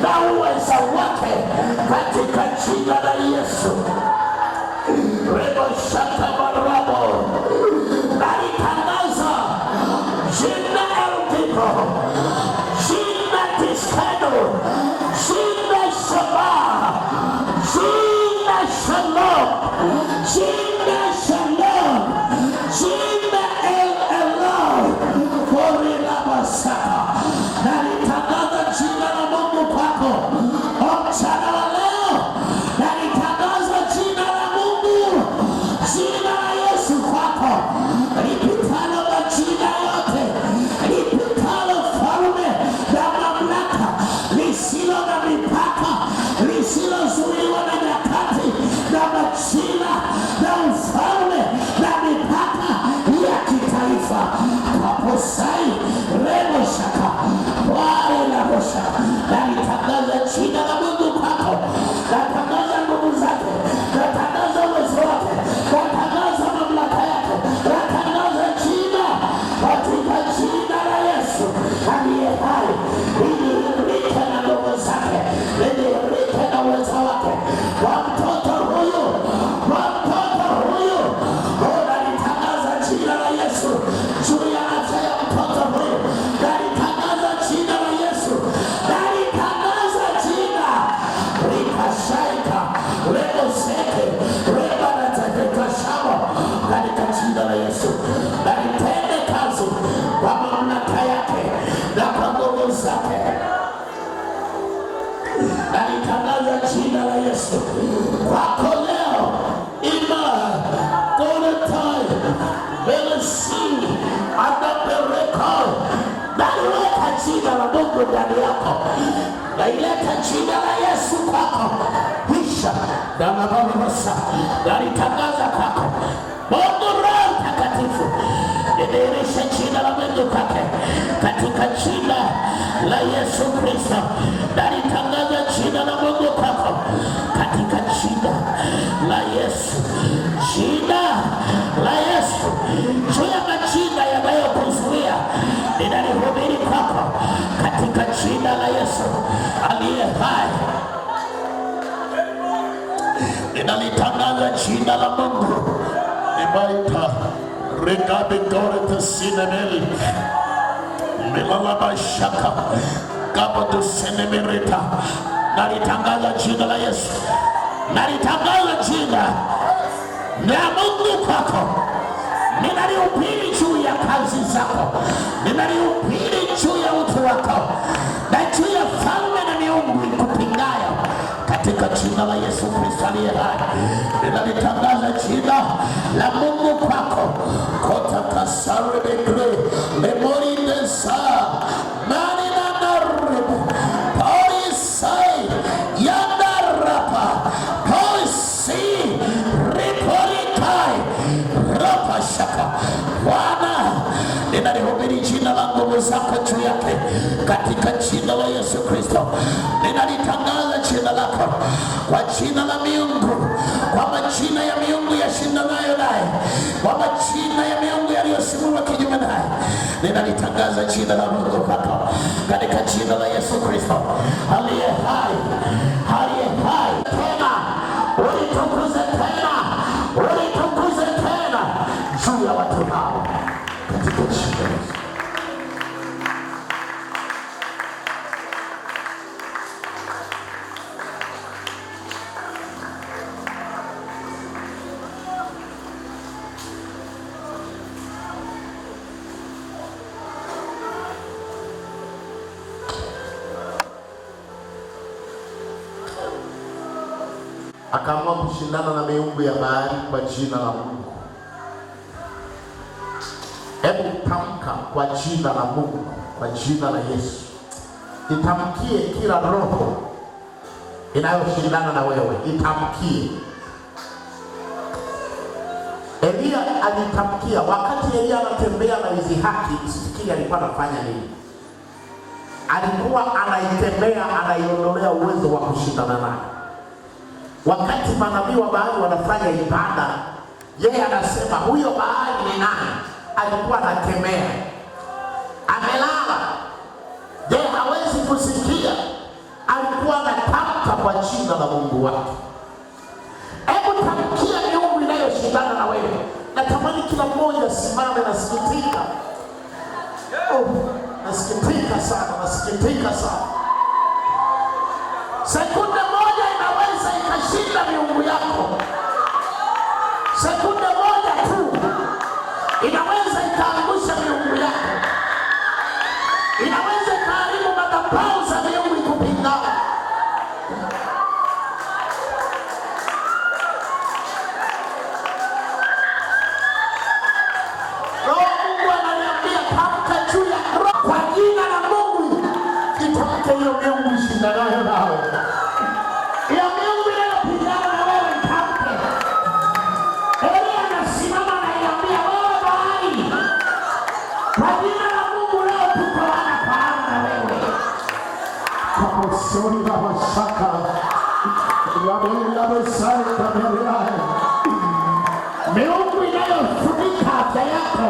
Speaker 1: na uweza wake katika jina la Yesu. Rebo shaka marabo, nalitangaza jina Elpipo, jina Tiskano, jina Shaba, jina Shalom, jina Shalom, jina El Elon, Korila Masaka. jina la Mungu ndani yako, naileta jina la Yesu kwako. Hisha na mabasa nalitangaza kwako. Mungu Roho Mtakatifu, nidhihirishe jina la Mungu kwake katika jina la Yesu Kristo. Nalitangaza jina la Mungu kwako katika jina la Yesu. Jina la Yesu juu ya majina yanayokuzuia ninalihubiri kwako katika jina la Yesu aliye hai. Ninalitangaza jina la Mungu. Nimaita regabe gore tesinemeli milalaba shaka kama tusenemerita. Nalitangaza jina la Yesu. Nalitangaza jina la Mungu kwako. Ninalihubiri juu ya kazi zako. Ninalihubiri juu ya utu wako na juu ya falme na miungu ikupingayo katika jina la Yesu Kristo aliye hai. Ninalitangaza jina la Mungu kwako. Kota kasare bekre lemori desa mani na narubu polisai yandarapa polisi riporikai rapa shaka. Bwana, ninalihubiri jina la nguvu zako juu yake katika jina la Yesu Kristo. Ninalitangaza jina lako kwa jina la miungu, kwa majina ya miungu yashindanayo naye, kwa majina ya miungu yaliyosimama kinyume naye. Ninalitangaza jina la Mungu kwako katika jina la Yesu Kristo aliye hai, aliye hai. Tena ulitukuze tena, ulitukuze tena juu ya watu hao katika jina la Yesu. Akaamua kushindana na miungu ya bahari kwa jina la Mungu. Hebu tamka kwa jina la Mungu, kwa jina la Yesu. Itamkie kila roho inayoshindana na wewe, itamkie. Elia alitamkia wakati Elia anatembea na Isihaki. Msifikiri alikuwa anafanya nini? Alikuwa anaitembea, anaiondolea uwezo wa kushindana naye. Wakati manabii wa Baali wanafanya ibada, yeye anasema huyo Baali ni nani? Alikuwa anakemea, amelala, yeye hawezi kusikia. Alikuwa anatamka kwa jina la Mungu wake. Hebu tamkia miungu inayoshindana na wewe. Natamani kila mmoja simame. Nasikitika, nasikitika sana, nasikitika sana. Sekunde moja inaweza ikashinda miungu yako. Sekunde moja tu inaweza ikaangusha miungu yako. Inaweza ikaharibu madhabahu za miungu ikupingao. Roho Mungu ananiambia tamka juu ya roho kwa jina la Mungu. Itamke hiyo miungu ishindanayo nawe. Hiyo miungu inayopigana na wewe itamke. Elia anasimama anaiambia wewe Baali, kwa jina la Mungu leo tuko ana kwa ana na wewe. Kama sori la mashaka miungu inayofunika afya yako.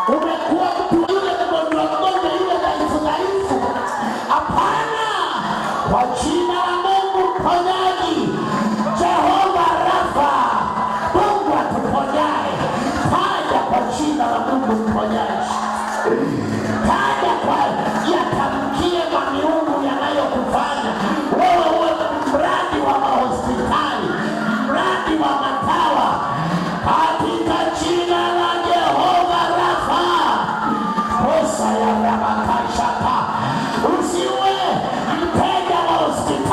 Speaker 1: Umekuwa mtu yule mgonjwa mgonjwa, yule dhaifu. Hapana, kwa jina la Mungu mponyaji, Jehova Rafa, Mungu atuponyaye. Taja kwa jina la Mungu mponyaji. Taja kwa yatamkie miungu yanayokufanya wewe uwe mradi wa mahospitali, mradi wa matawa, katika jina la Jehova Rafa. Posa ya Ramakashaka, usiwe mteja wa hospitali.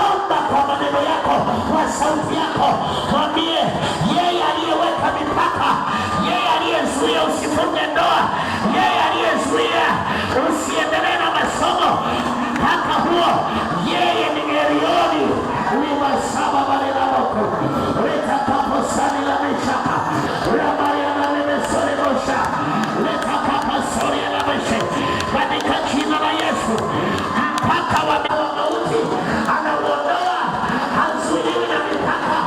Speaker 1: Omba kwa maneno yako, kwa sauti yako. Mwambie yeye aliyeweka mipaka, yeye aliyezuia usifunge ndoa, yeye aliyezuia usiendelee na masomo, mpaka huo yeye ni Elioni. Ulimasaba barilawako letakaposani la meshaka ulamayana lemesolemosha letakapasori la meshe katika jina la Yesu. Mpaka wa mauti anauondoa, hazuiliwi na mipaka.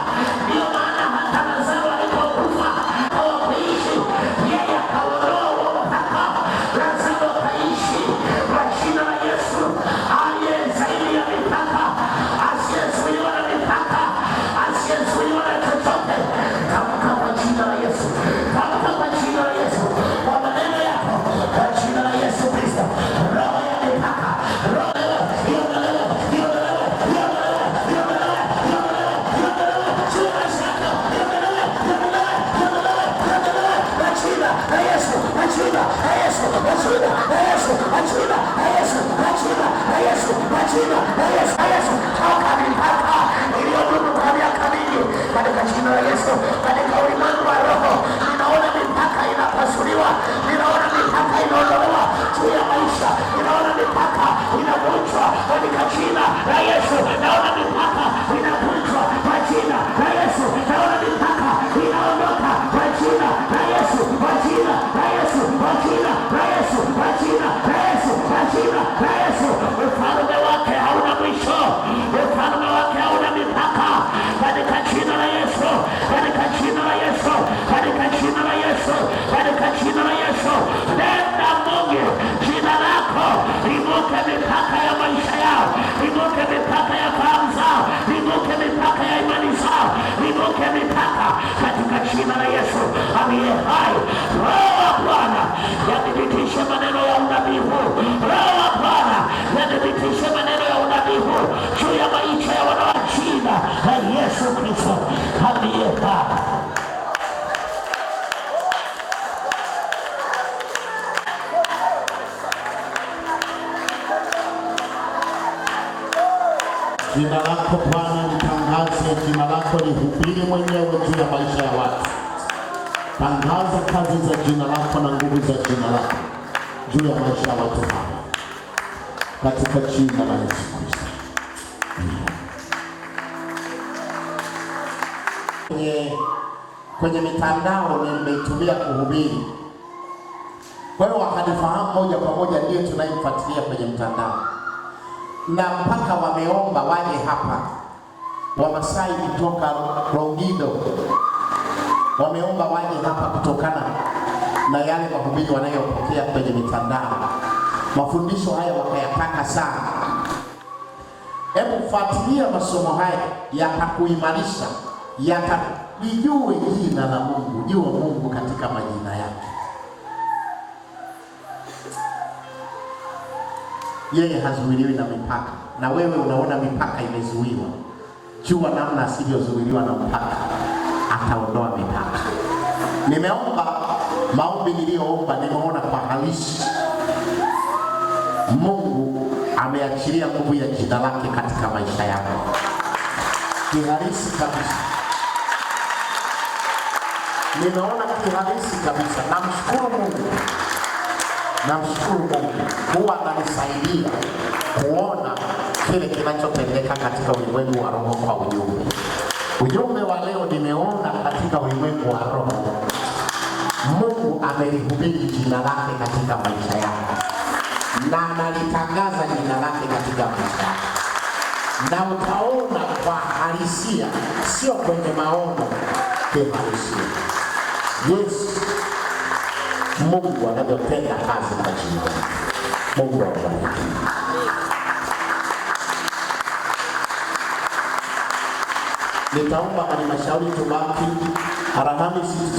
Speaker 1: Ndio maana hata Lazaro alipokufa hawakuishi, yeye akaondoa huo mpaka, Lazaro akaishi kwa jina la Yesu. Aliye zaidi ya mipaka, asiyezuiliwa na mipaka, asiyezuiliwa na chochote, tamka kwa jina la Yesu, tamka kwa jina la Yesu, kwa maneno yako, kwa jina la Yesu Kristo. Roho ya mipaka, roho toka mipaka iliyodumu kwa miaka mingi katika jina la Yesu. Katika ulimwengu wa roho ninaona mipaka inapasuliwa, ninaona mipaka inaondolewa juu ya maisha, ninaona mipaka inavunjwa katika jina la Yesu. Naona mipaka inavunjwa kwa jina la Yesu, naona mipaka inaondoka kwa jina la Yesu, kwa jina la Yesu, kwa jina la Yesu, kwa jina la Yesu, kwa jina la Yesu. Ufalme wake hauna mwisho, ufalme wake hauna mipaka, katika jina la Yesu, katika jina la Yesu, katika jina la Yesu, katika jina la Yesu. Nenda Mungu, jina lako livuke mipaka ya maisha yao, livuke mipaka ya fahamu zao, livuke mipaka ya imani zao, livuke mipaka katika jina la Yesu aliye hai. Roho wa Bwana yathibitishe maneno ya unabii huu, Roho wa Bwana yathibitishe maneno ya unabii huu juu ya maisha ya wana wa jina la Yesu Kristo aliye hai. Jina lako Bwana litangaze, jina lako lihubiri mwenyewe juu ya maisha ya watu. Tangaza kazi za jina lako na nguvu za jina lako juu ya maisha ya watu hawa, katika jina la Yesu Kristo. Kwenye mitandao nimeitumia kuhubiri, kwa hiyo wakanifahamu moja kwa moja, ndiye tunayemfuatilia kwenye mtandao, na mpaka wameomba waje hapa. Wamasai kutoka Rongido wameomba waje hapa kutokana na yale mahubiri wanayopokea kwenye mitandao. Mafundisho haya wakayataka sana. Hebu fuatilia masomo haya, yatakuimarisha, yatalijue jina la Mungu, jua Mungu katika majina yake. Yeye hazuiliwi na mipaka, na wewe unaona mipaka imezuiwa. Jua namna asivyozuiliwa na mpaka, ataondoa mipaka. Nimeomba maombi niliyoomba, nimeona kwa halisi Mungu ameachilia nguvu ya jina lake katika maisha yako. Kihalisi kabisa, nimeona kihalisi kabisa. Namshukuru Mungu, namshukuru Mungu, huwa ananisaidia kuona kile kinachotendeka katika ulimwengu wa roho kwa ujumbe. Ujumbe wa leo nimeona katika ulimwengu wa roho Mungu amelihubiri jina lake katika maisha yako, na analitangaza jina lake katika maisha yako, na utaona kwa halisia, sio kwenye maono, kwa halisia Yesu Mungu anavyotenda kazi kwa jina lake. Mungu akubariki. Nitaomba halmashauri tubaki Alhamisi